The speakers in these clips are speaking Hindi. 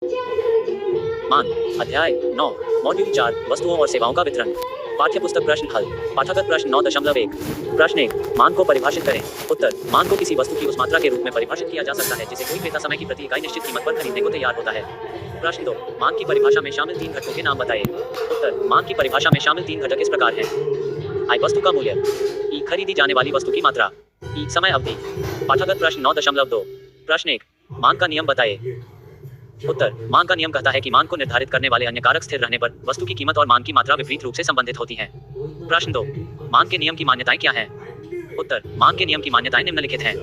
मान अध्याय 9 मॉड्यूल 4 वस्तुओं और सेवाओं का वितरण। पाठ्य पुस्तक प्रश्न हल। पाठागत प्रश्न 9.1। प्रश्न 1 मान को परिभाषित करें। उत्तर मान को किसी वस्तु की उस मात्रा के रूप में परिभाषित किया जा सकता है जिसे कोई क्रेता समय की प्रति इकाई निश्चित कीमत पर खरीदने को तैयार होता है। प्रश्न 2 मान की परिभाषा में शामिल 3 घटकों के नाम बताइए। उत्तर मान की परिभाषा में शामिल 3 घटक इस प्रकार हैं। आई वस्तु का मूल्य, ई खरीदी जाने वाली वस्तु की मात्रा, ई समय अवधि। पाठागत प्रश्न 9.2। प्रश्न 1 मान का नियम बताइए। उत्तर मान का नियम कहता है कि मान को निर्धारित करने वाले अन्य कारक स्थिर रहने पर वस्तु की कीमत और मान की मात्रा विपरीत रूप से संबंधित होती हैं। प्रश्न 2 मान के नियम की मान्यताएं क्या हैं। उत्तर मान के नियम की मान्यताएं निम्नलिखित हैं।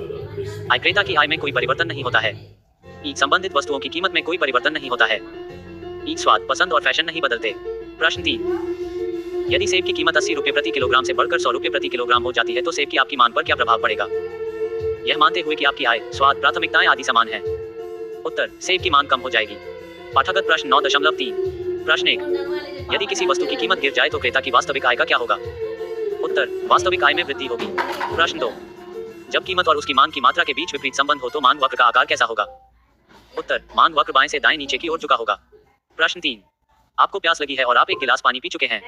आय क्रेता की आय में कोई परिवर्तन नहीं होता है। ई संबंधित वस्तुओं की कीमत में कोई परिवर्तन नहीं होता है। ई स्वाद, पसंद और फैशन नहीं बदलते। प्रश्न 3 यदि सेब की कीमत 80 रुपये प्रति किलोग्राम से बढ़कर 100 रुपये प्रति किलोग्राम हो जाती है तो सेब की आपकी मांग पर क्या प्रभाव पड़ेगा, यह मानते हुए कि आपकी आय, स्वाद, प्राथमिकताएं आदि समान है। उत्तर सेब की मांग कम हो जाएगी। पाठागत प्रश्न 9.3। प्रश्न 1 यदि किसी वस्तु की कीमत गिर जाए तो क्रेता की वास्तविक आय का क्या होगा। उत्तर वास्तविक आय में वृद्धि होगी। प्रश्न 2 जब कीमत और उसकी मांग की मात्रा के बीच विपरीत संबंध हो तो मांग वक्र का आकार कैसा होगा। उत्तर मांग वक्र बाएं से दाएं नीचे की ओर झुका होगा। प्रश्न 3 आपको प्यास लगी है और आप एक गिलास पानी पी चुके हैं,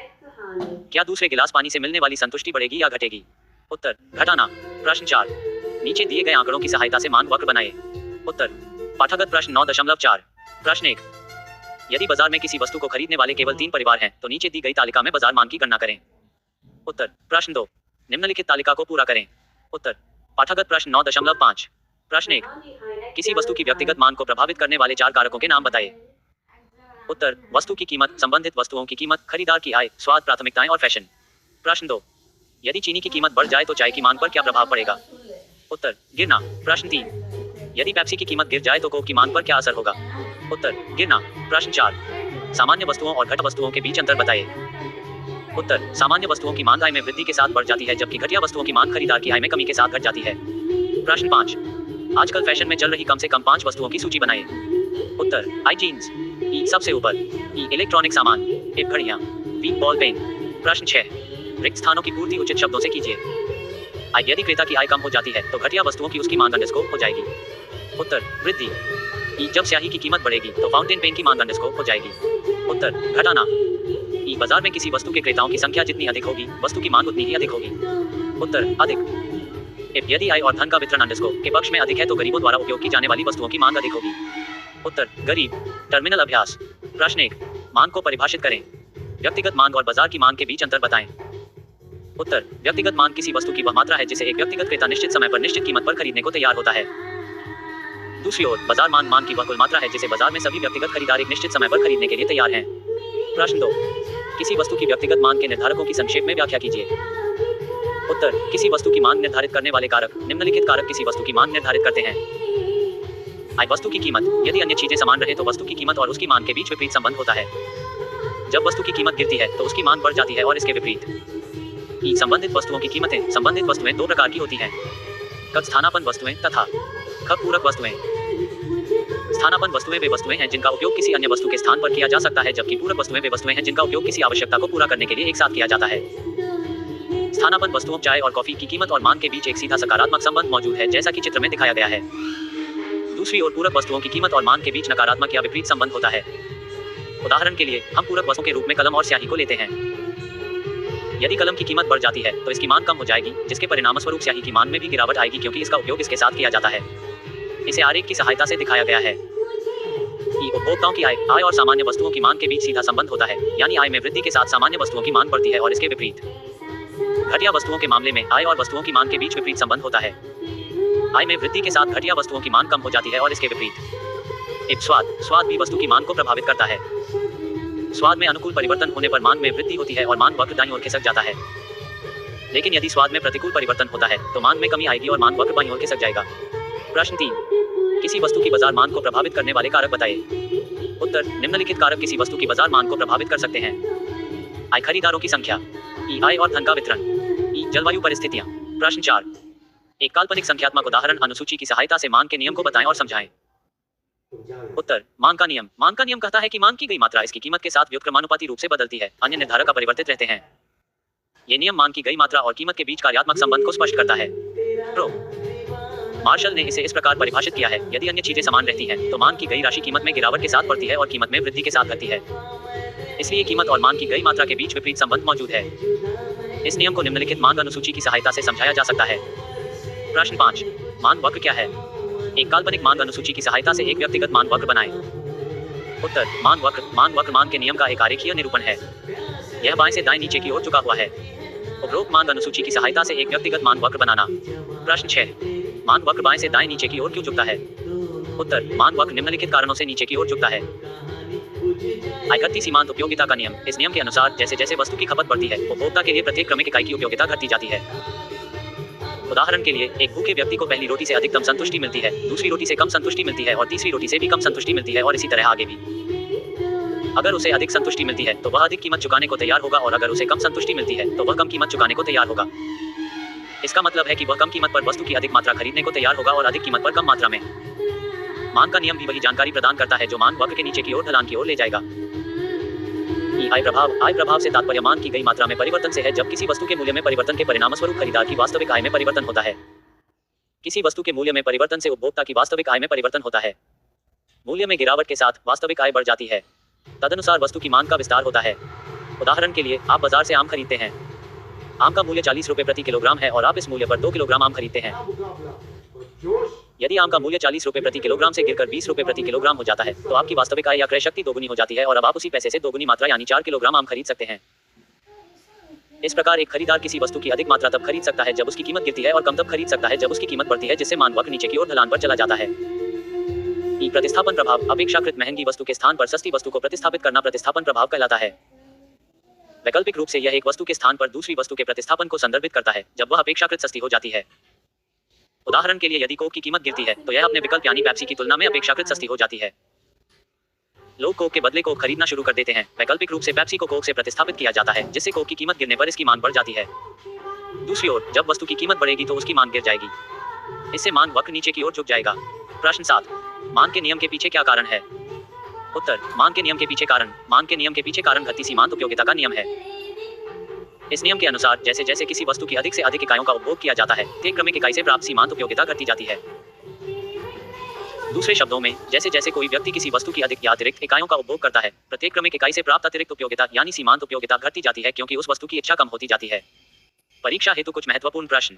क्या दूसरे गिलास पानी से मिलने वाली संतुष्टि बढ़ेगी या घटेगी। उत्तर घटाना। प्रश्न 4 नीचे दिए गए आंकड़ों की सहायता से मान वक्र बनाएं। उत्तर पाठागत प्रश्न 9.4। प्रश्न 1 यदि बाजार में किसी वस्तु को खरीदने वाले केवल 3 परिवार हैं तो नीचे दी गई तालिका में बाजार मान की गणना करें। उत्तर प्रश्न 2 निम्नलिखित तालिका को पूरा करें। उत्तर पाठागत प्रश्न 9.5। प्रश्न 1 किसी वस्तु की व्यक्तिगत मान को प्रभावित करने वाले 4 कारकों के नाम बताइए। उत्तर वस्तु की कीमत, संबंधित वस्तुओं की कीमत, खरीदार की आय, स्वाद, प्राथमिकताएं और फैशन। प्रश्न 2 यदि चीनी की कीमत बढ़ जाए तो चाय की मांग पर क्या प्रभाव पड़ेगा। उत्तर गिरना। प्रश्न 3 यदि पेप्सी की कीमत गिर जाए तो कोक की मांग पर क्या असर होगा। उत्तर गिरना। प्रश्न 4 सामान्य वस्तुओं और घट वस्तुओं के बीच अंतर बताइए। उत्तर सामान्य वस्तुओं की मांग आय में वृद्धि के साथ बढ़ जाती है जबकि घटिया वस्तुओं की मांग खरीदार की आय में कमी के साथ घट जाती है। प्रश्न 5 आजकल फैशन में चल रही कम से कम 5 वस्तुओं की सूची बनाइए। उत्तर आई जीन्स, ई सबसे ऊपर, ई इलेक्ट्रॉनिक सामान, ए घड़ियां, बी बॉल पेन। प्रश्न 6 रिक्त स्थानों की पूर्ति उचित शब्दों से कीजिए। आय यदि क्रेता की आय कम हो जाती है तो घटिया वस्तुओं की उसकी मांग अंडरस्कोर हो जाएगी। उत्तर वृद्धि। ई जब स्याही की कीमत बढ़ेगी तो फाउंटेन पेन की मांग अंडरस्कोर हो जाएगी। उत्तर घटाना। ई बाजार में किसी वस्तु के क्रेताओं की संख्या जितनी अधिक होगी वस्तु की मांग उतनी ही अधिक होगी। उत्तर अधिक। इफ यदि आय और धन का वितरण अंडरस्कोर के पक्ष में अधिक है तो गरीबों द्वारा उपयोग की जाने वाली वस्तुओं की मांग अधिक होगी। उत्तर गरीब। टर्मिनल अभ्यास। प्रश्न 1 मांग को परिभाषित करें। व्यक्तिगत मांग और बाजार की मांग के बीच अंतर बताएं। उत्तर व्यक्तिगत मांग किसी वस्तु की वह मात्रा है जिसे एक व्यक्तिगत क्रेता निश्चित समय पर निश्चित कीमत पर खरीदने को तैयार होता है। दूसरी ओर बाजार मांग की वह कुल मात्रा है जिसे बाजार में सभी व्यक्तिगत खरीदार एक निश्चित समय पर खरीदने के लिए तैयार हैं। प्रश्न 2 किसी वस्तु की व्यक्तिगत मांग के निर्धारकों की संक्षेप में व्याख्या कीजिए। उत्तर किसी वस्तु की मांग निर्धारित करने वाले कारक, निम्नलिखित कारक किसी वस्तु की मांग निर्धारित करते हैं। आय वस्तु की कीमत, यदि अन्य चीजें समान रहे तो वस्तु की कीमत और उसकी मांग के बीच विपरीत संबंध होता है। जब वस्तु की कीमत गिरती है तो उसकी मांग बढ़ जाती है और इसके विपरीत। ई संबंधित वस्तुओं की कीमतें, संबंधित वस्तुएं 2 प्रकार की होती हैं, क स्थानापन्न वस्तुएं तथा ख पूरक वस्तुएं। स्थानापन्न वस्तुएं वे वस्तुएं हैं जिनका उपयोग किसी अन्य वस्तु के स्थान पर किया जा सकता है जबकि पूरक वस्तुएं वे वस्तुएं हैं जिनका उपयोग किसी आवश्यकता को पूरा करने के लिए एक साथ किया जाता है। स्थानापन्न वस्तुओं चाय और कॉफी की कीमत और मांग के बीच एक सीधा सकारात्मक संबंध मौजूद है जैसा कि चित्र में दिखाया गया है। दूसरी ओर पूरक वस्तुओं की कीमत और मांग के बीच नकारात्मक या विपरीत संबंध होता है। उदाहरण के लिए हम पूरक वस्तुओं के रूप में कलम और स्याही को लेते हैं। यदि कलम की कीमत बढ़ जाती है तो इसकी मांग कम हो जाएगी जिसके परिणामस्वरूप स्याही की मांग में भी गिरावट आएगी क्योंकि इसका उपयोग इसके साथ किया जाता है। इसे आरेख की सहायता से दिखाया गया है। उपभोक्ताओं की आय और सामान्य वस्तुओं की मांग के बीच सीधा संबंध होता है, यानी आय में वृद्धि के साथ सामान्य वस्तुओं की मांग बढ़ती है और इसके विपरीत। घटिया वस्तुओं के मामले में आय और वस्तुओं की मांग के बीच विपरीत संबंध होता है। आय में वृद्धि के साथ घटिया वस्तुओं की मांग कम हो जाती है और इसके विपरीत। एक स्वाद भी वस्तु की मांग को प्रभावित करता है। स्वाद में अनुकूल परिवर्तन होने पर मांग में वृद्धि होती है और मांग वक्र दाईं ओर खिसक जाता है। लेकिन यदि स्वाद में प्रतिकूल परिवर्तन होता है तो मांग में कमी आएगी और मांग वक्र बाईं ओर खिसक जाएगा। प्रश्न 3 किसी वस्तु की बाजार मांग को प्रभावित करने वाले कारक बताइए। उत्तर निम्नलिखित कारक किसी वस्तु की बाजार मांग को प्रभावित कर सकते हैं। आय खरीदारों की संख्या, ई आय और धन का वितरण, ई जलवायु परिस्थितियां। प्रश्न 4 एक काल्पनिक संख्यात्मक उदाहरण अनुसूची की सहायता से मांग के नियम को बताएं और समझाएं। उत्तर मांग का नियम कहता है कि मांग की गई मात्रा इसकी कीमत के साथ व्युत्क्रमानुपाती रूप से बदलती है, अन्य निर्धारक अपरिवर्तित रहते हैं। ये नियम मांग की गई मात्रा और कीमत के बीच कार्यात्मक संबंध को स्पष्ट करता है। प्रो मार्शल ने इसे इस प्रकार परिभाषित किया है, यदि अन्य चीजें समान रहती हैं, तो मान की गई राशि कीमत में गिरावट के साथ बढ़ती है और कीमत में वृद्धि के साथ घटती है। इसलिए कीमत और मान की गई मात्रा के बीच विपरीत संबंध मौजूद है। इस नियम को निम्नलिखित मांग अनुसूची की सहायता से समझाया जा सकता है। प्रश्न 5, मांग वक्र क्या है? एक काल्पनिक मांग अनुसूची की सहायता से एक व्यक्तिगत मांग वक्र बनाएं। उत्तर, मांग वक्र मांग के नियम का एक आरेखीय निरूपण है। यह बाएं से दाएं नीचे की ओर झुका हुआ है। उपरोक्त मांग अनुसूची की सहायता से एक व्यक्तिगत मांग वक्र बनाना। प्रश्न 6, मांग वक्र बाएं से दाएं नीचे की ओर क्यों झुकता है? उत्तर, मांग वक्र निम्नलिखित कारणों से नीचे की ओर झुकता है। आय घटती सीमांत उपयोगिता का नियम। इस नियम के अनुसार जैसे जैसे वस्तु की खपत बढ़ती है, उपभोक्ता के लिए प्रत्येक क्रमिक इकाई की उपयोगिता घटती जाती है। उदाहरण के लिए, एक भूखे व्यक्ति को पहली रोटी से अधिकतम संतुष्टि मिलती है, दूसरी रोटी से कम संतुष्टि मिलती है और तीसरी रोटी से भी कम संतुष्टि मिलती है और इसी तरह आगे भी। अगर उसे अधिक संतुष्टि मिलती है तो वह अधिक कीमत चुकाने को तैयार होगा और अगर उसे कम संतुष्टि मिलती है तो वह कम कीमत चुकाने को तैयार होगा। इसका मतलब है कि वह कम कीमत पर वस्तु की अधिक मात्रा खरीदने को तैयार होगा और अधिक कीमत पर कम मात्रा में। मांग का नियम भी वही जानकारी प्रदान करता है जो मांग वक्र के नीचे की ओर ढलान की ओर ले जाएगा। आय प्रभाव से तात्पर्य मांग की गई मात्रा में परिवर्तन से है, जब किसी वस्तु के मूल्य में परिवर्तन के परिणामस्वरूप खरीदार की वास्तविक आय में परिवर्तन होता है। किसी वस्तु के मूल्य में परिवर्तन से उपभोक्ता की वास्तविक आय में परिवर्तन होता है। मूल्य में गिरावट के साथ वास्तविक आय बढ़ जाती है। तदनुसार वस्तु की मांग का विस्तार होता है। उदाहरण के लिए, आप बाजार से आम खरीदते हैं। आम का मूल्य 40 रुपए प्रति किलोग्राम है और आप इस मूल्य पर 2 किलोग्राम आम खरीदते हैं। यदि आम का मूल्य 40 रुपए प्रति किलोग्राम से गिरकर 20 रुपए प्रति किलोग्राम हो जाता है, तो आपकी वास्तविक आय या क्रय शक्ति दोगुनी हो जाती है और अब आप उसी पैसे से दोगुनी मात्रा यानी 4 किलोग्राम आम खरीद सकते हैं। इस प्रकार एक खरीदार किसी वस्तु की अधिक मात्रा तब खरीद सकता है जब उसकी कीमत गिरती है और कम तब खरीद सकता है जब उसकी कीमत बढ़ती है, जिससे मांग वक्र नीचे की ओर ढलान पर चला जाता है। प्रतिस्थापन प्रभाव। अपेक्षाकृत महंगी वस्तु के स्थान पर सस्ती वस्तु को प्रतिस्थापित करना प्रतिस्थापन प्रभाव कहलाता है। वैकल्पिक रूप से यह एक वस्तु के स्थान पर दूसरी वस्तु के प्रतिस्थापन को संदर्भित करता है जब वह अपेक्षाकृत सस्ती हो जाती है। उदाहरण के लिए, यदि कोक की कीमत गिरती है तो यह अपने विकल्प यानी पेप्सी की तुलना में अपेक्षाकृत सस्ती हो जाती है। लोग कोक के बदले कोक खरीदना शुरू कर देते हैं। वैकल्पिक रूप से पेप्सी को कोक से प्रतिस्थापित किया जाता है, जिससे कोक की कीमत गिरने पर इसकी मांग बढ़ जाती है। दूसरी ओर, जब वस्तु की कीमत बढ़ेगी तो उसकी मांग गिर जाएगी। इससे मांग वक्र नीचे की ओर झुक जाएगा। प्रश्न 7, मांग के नियम के पीछे क्या कारण है? उत्तर, मांग के नियम के पीछे कारण घटती सीमांत उपयोगिता का नियम है। इस नियम के अनुसार जैसे जैसे किसी वस्तु की अधिक से अधिक इकाइयों का उपभोग किया जाता है, प्रत्येक क्रमिक इकाई से प्राप्त सीमांत उपयोगिता घटती जाती है। दूसरे शब्दों में, जैसे जैसे कोई व्यक्ति किसी वस्तु की अधिक या अतिरिक्त इकाइयों का उपभोग करता है, प्रत्येक क्रमिक इकाई से प्राप्त अतिरिक्त उपयोगिता यानी सीमांत उपयोगिता घटती जाती है, क्योंकि उस वस्तु की इच्छा कम होती जाती है। परीक्षा हेतु कुछ महत्वपूर्ण प्रश्न।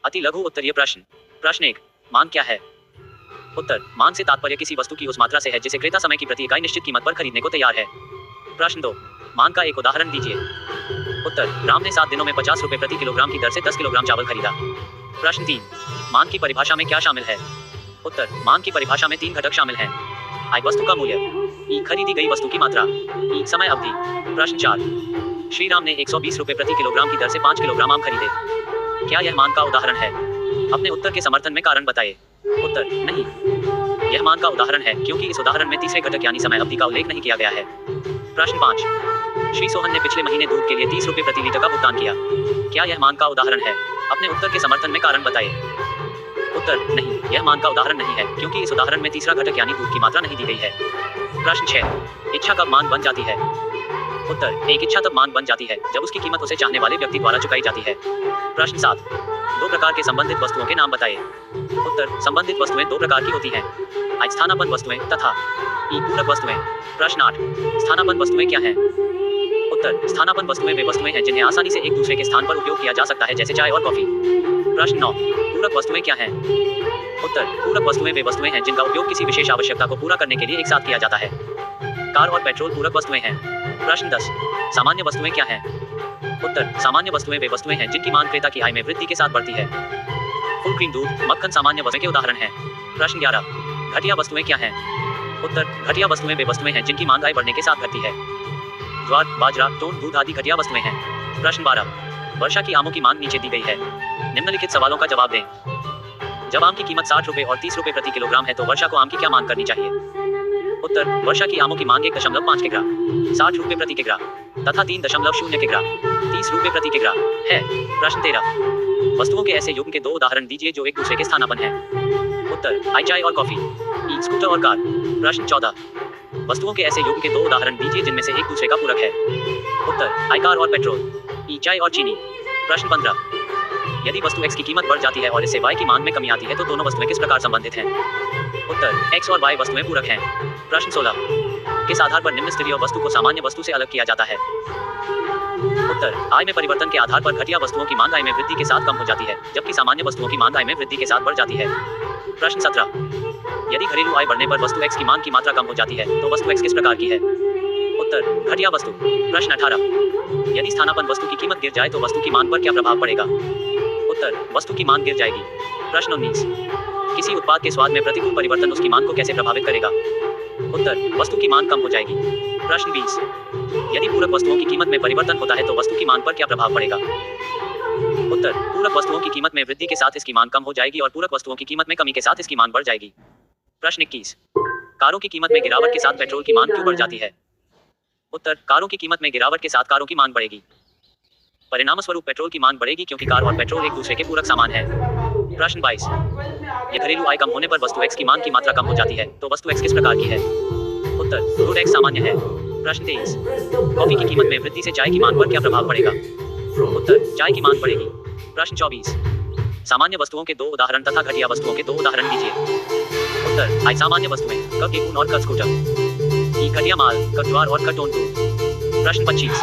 अति लघु उत्तरीय प्रश्न। प्रश्न 1, मांग क्या है? उत्तर, मांग से तात्पर्य किसी वस्तु की उस मात्रा से है जिसे क्रेता समय की प्रति इकाई निश्चित कीमत पर खरीदने को तैयार है। प्रश्न 2, मांग का एक उदाहरण दीजिए। उत्तर, राम ने 7 दिनों में 50 रुपए प्रति किलोग्राम की दर से 10 किलोग्राम चावल खरीदा। प्रश्न 3, मांग की परिभाषा में क्या शामिल है? उत्तर, मांग की परिभाषा में 3 घटक शामिल हैं। आय वस्तु का मूल्य, ई खरीदी गई वस्तु की मात्रा, ई समय अवधि। प्रश्न 4, श्री राम ने 120 रुपए प्रति किलोग्राम की दर से 5 किलोग्राम आम खरीदे। क्या यह मांग का उदाहरण है? अपने उत्तर के समर्थन में कारण बताइए। उत्तर, नहीं, यह मांग का उदाहरण है क्योंकि इस उदाहरण में तीसरे घटक यानी समय अवधि का उल्लेख नहीं किया गया है। प्रश्न 5, श्री सोहन ने पिछले महीने दूध के लिए 30 रुपए प्रति लीटर का भुगतान किया। क्या यह मांग का उदाहरण है? अपने उत्तर के समर्थन में कारण बताइए। उत्तर, नहीं, यह मांग का उदाहरण नहीं है क्योंकि इस उदाहरण में तीसरा घटक यानी दूध की मात्रा नहीं दी गई है। प्रश्न 6, इच्छा कब मांग बन जाती है? उत्तर, एक इच्छा तब मांग बन जाती है जब उसकी कीमत उसे चाहने वाले व्यक्ति द्वारा चुकाई जाती है। प्रश्न 7, 2 प्रकार के संबंधित वस्तुओं के नाम बताइए। उत्तर, संबंधित वस्तुएं 2 प्रकार की होती हैं, स्थानापन्न वस्तुएं तथा पूरक वस्तुएं। प्रश्न 8, स्थानापन्न वस्तुएं क्या हैं? उत्तर, स्थानापन्न वस्तुएं वे वस्तुएं हैं जिन्हें आसानी से एक दूसरे के स्थान पर उपयोग किया जा सकता है, जैसे चाय और कॉफी। प्रश्न 9, पूरक वस्तुएं क्या हैं? उत्तर, पूरक वस्तुएं वे वस्तुएं हैं जिनका उपयोग किसी विशेष आवश्यकता को पूरा करने के लिए एक साथ किया जाता है। कार और पेट्रोल पूरक वस्तुएं हैं। प्रश्न 10, सामान्य वस्तुएं क्या हैं? उत्तर, सामान्य वस्तुएं वे वस्तुएं हैं जिनकी मांग क्रेता की आय में वृद्धि के साथ बढ़ती है। फुल क्रीम दूध, मक्खन सामान्य वस्तुएं के उदाहरण हैं। प्रश्न 11, घटिया वस्तुएं क्या हैं? उत्तर, घटिया वस्तुएं वे वस्तुएं हैं जिनकी मांग आय बढ़ने के साथ घटती है। ज्वार, बाजरा, टोन, दूध आदि घटिया वस्तुएं हैं। प्रश्न 12, वर्षा की आमों की मांग नीचे दी गई है। निम्नलिखित सवालों का जवाब दें। जब आम की कीमत 60 रुपए और 30 रुपए प्रति किलोग्राम है तो वर्षा को आम की क्या मांग करनी चाहिए? उत्तर, वर्षा की आमों की मांग 1.5 किग्रा, 60 रुपए प्रति किग्रा तथा 3.0 किग्रा, 30 रुपए प्रति किग्रा है। प्रश्न 13, वस्तुओं के ऐसे युग्म के 2 उदाहरण दीजिए जो एक दूसरे के स्थानापन्न हैं। उत्तर, आई चाय और कॉफी, ई स्कूटर और कार। प्रश्न 14, वस्तुओं के ऐसे युग्म के 2 उदाहरण दीजिए जिनमें से एक दूसरे का पूरक है। उत्तर, आई कार और पेट्रोल, ई चाय और चीनी। प्रश्न 15, यदि वस्तु x की कीमत बढ़ जाती है और इससे y की मांग में कमी आती है तो दोनों वस्तुएं किस प्रकार संबंधित हैं? उत्तर, x और y वस्तुएं पूरक हैं। प्रश्न 16, किस आधार पर निम्न स्तरीय वस्तु को सामान्य वस्तु से अलग किया जाता है? उत्तर, आय में परिवर्तन के आधार पर घटिया वस्तुओं की मांग आय में वृद्धि के साथ कम हो जाती है, जबकि सामान्य वस्तुओं की मांग आय में वृद्धि के साथ बढ़ जाती है। प्रश्न 17, यदि घरेलू आय बढ़ने पर वस्तु x की मांग की मात्रा कम हो जाती है तो वस्तु x किस प्रकार की है? उत्तर, घटिया वस्तु। प्रश्न 18, यदि स्थानापन्न वस्तु की कीमत गिर जाए तो वस्तु की मांग पर क्या प्रभाव पड़ेगा? उत्तर, वस्तु की मांग गिर जाएगी। प्रश्न 19, किसी उत्पाद के स्वाद में प्रतिकूल परिवर्तन उसकी मांग को कैसे प्रभावित करेगा? उत्तर, वस्तु की मांग कम हो जाएगी। प्रश्न 20, यदि पूरक वस्तुओं की कीमत में परिवर्तन होता है तो वस्तु की मांग पर क्या प्रभाव पड़ेगा? उत्तर, पूरक वस्तुओं की कीमत में वृद्धि के साथ इसकी मांग कम हो जाएगी और पूरक वस्तुओं की कीमत में कमी के साथ इसकी मांग बढ़ जाएगी। प्रश्न 21, कारों की कीमत में गिरावट के साथ पेट्रोल की मांग क्यों बढ़ जाती है? उत्तर, कारों की कीमत में गिरावट के साथ कारों की मांग बढ़ेगी। परिणामस्वरूप पेट्रोल की मांग बढ़ेगी क्योंकि कार और पेट्रोल एक दूसरे के पूरक सामान है। प्रश्न 22, यदि घरेलू आय कम होने पर वस्तु x की मांग की मात्रा कम हो जाती है तो वस्तु x किस प्रकार की है? उत्तर, गुड x सामान्य है। प्रश्न 23, कॉफी की कीमत में वृद्धि से चाय की मांग पर क्या प्रभाव पड़ेगा? उत्तर, चाय की मांग बढ़ेगी। प्रश्न 24, सामान्य वस्तुओं के 2 उदाहरण तथा घटिया वस्तुओं के 2 उदाहरण दीजिए। उत्तर, आई सामान्य वस्तुएं, क गेहूं और क स्कूटर। ई घटिया माल, क ज्वार और क टोन टूल। प्रश्न 25,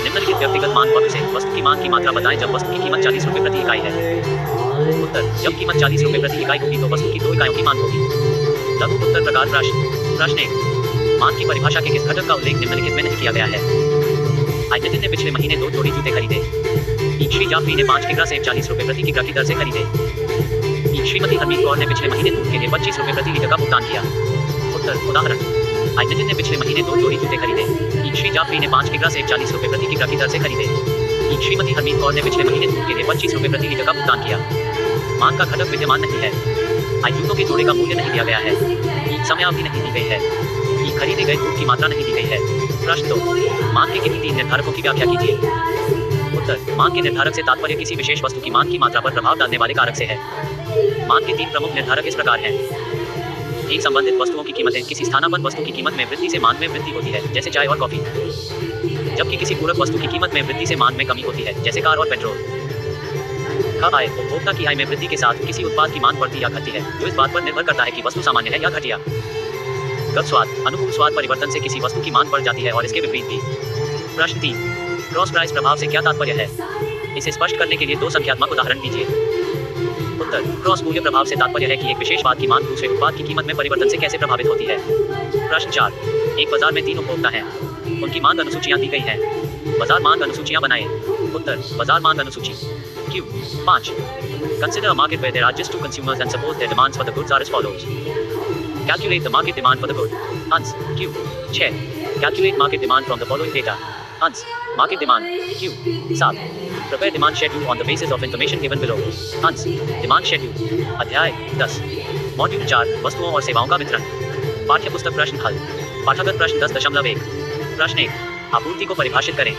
निम्नलिखित व्यक्तिगत मांग वक्र से वस्तु की मांग की मात्रा बताएं जब वस्तु की कीमत 40 रुपए प्रति इकाई है। उत्तर, जब कीमत 40 रुपए प्रति इकाई होगी तो वस्तु की 2 इकाइयों की मांग होगी। लघु उत्तर प्रकार प्रश्न। प्रश्न 1, मांग की परिभाषा के किस घटक का उल्लेख निम्नलिखित में नहीं किया गया है? आई नितिन ने पिछले महीने 2 जोड़ी जूते खरीदे। ई श्री जाफरी ने 5 किग्रा सेब 40 रुपए प्रति किग्रा की दर से खरीदे। ई श्रीमती हरमीत कौर ने पिछले महीने दूध के लिए 25 रुपए प्रति लीटर का भुगतान किया। उत्तर, उदाहरण, आई नितिन ने पिछले महीने 2 जोड़ी जूते खरीदे। ई श्री जाफरी ने 5 किग्रा सेब 40 रुपए प्रति किग्रा की दर से खरीदे। ई श्रीमती हरमीत कौर ने पिछले महीने दूध के लिए 25 रुपए प्रति लीटर का भुगतान किया। मांग का घटक विद्यमान नहीं है। आई जूतों के जोड़े का मूल्य नहीं दिया गया है। ई समयावधि नहीं दी गई है। ई खरीदे गए दूध की मात्रा नहीं दी गई है। प्रश्न 2, मांग के किन्हीं 3 निर्धारकों की व्याख्या कीजिए। उत्तर, मांग के निर्धारक से तात्पर्य किसी विशेष वस्तु की मांग की मात्रा पर प्रभाव डालने वाले कारक से है। मांग के 3 प्रमुख निर्धारक इस प्रकार हैं। एक, संबंधित वस्तुओं की कीमतें। किसी स्थानापन्न वस्तु की कीमत में वृद्धि से मांग में वृद्धि होती है, जैसे चाय और कॉफी, जबकि किसी पूरक वस्तु की कीमत में वृद्धि से मांग में कमी होती है, जैसे कार और पेट्रोल। ख, आय, उपभोक्ता की आय में वृद्धि के साथ किसी उत्पाद की मांग बढ़ती या घटती है, जो इस बात पर निर्भर करता है कि वस्तु सामान्य है या घटिया। ग, स्वाद, अनुकूल स्वाद परिवर्तन से किसी वस्तु की मांग बढ़ जाती है और इसके विपरीत भी। प्रश्न 3, क्रॉस प्राइस प्रभाव से क्या तात्पर्य है? इसे स्पष्ट करने के लिए 2 संख्यात्मक उदाहरण दीजिए। उत्तर, क्रॉस मूल्य प्रभाव से तात्पर्य है कि एक विशेष उत्पाद की मांग दूसरे उत्पाद की कीमत में परिवर्तन से कैसे प्रभावित होती है। प्रश्न 4, एक बाजार में 3 उपभोक्ता हैं, उनकी मांग अनुसूचियां दी गई हैं। बाजार मांग अनुसूचियां बनाएं। उत्तर, बाजार मांग अनुसूची। Q, 5, consider a market where there are just 2 consumers and suppose their demands for the goods are as follows. Calculate the market demand for the good. Ans, Q, 6, calculate market demand from the following data. Ans, market demand, Q, 7, prepare demand schedule on the basis of information given below. Ans, demand schedule. अध्याय 10, मॉड्यूल 4, वस्तुओं और सेवाओं का वितरण। पाठ्य पुस्तक प्रश्न हल। पाठागत प्रश्न 10.1। प्रश्न 1, आपूर्ति को परिभाषित करें।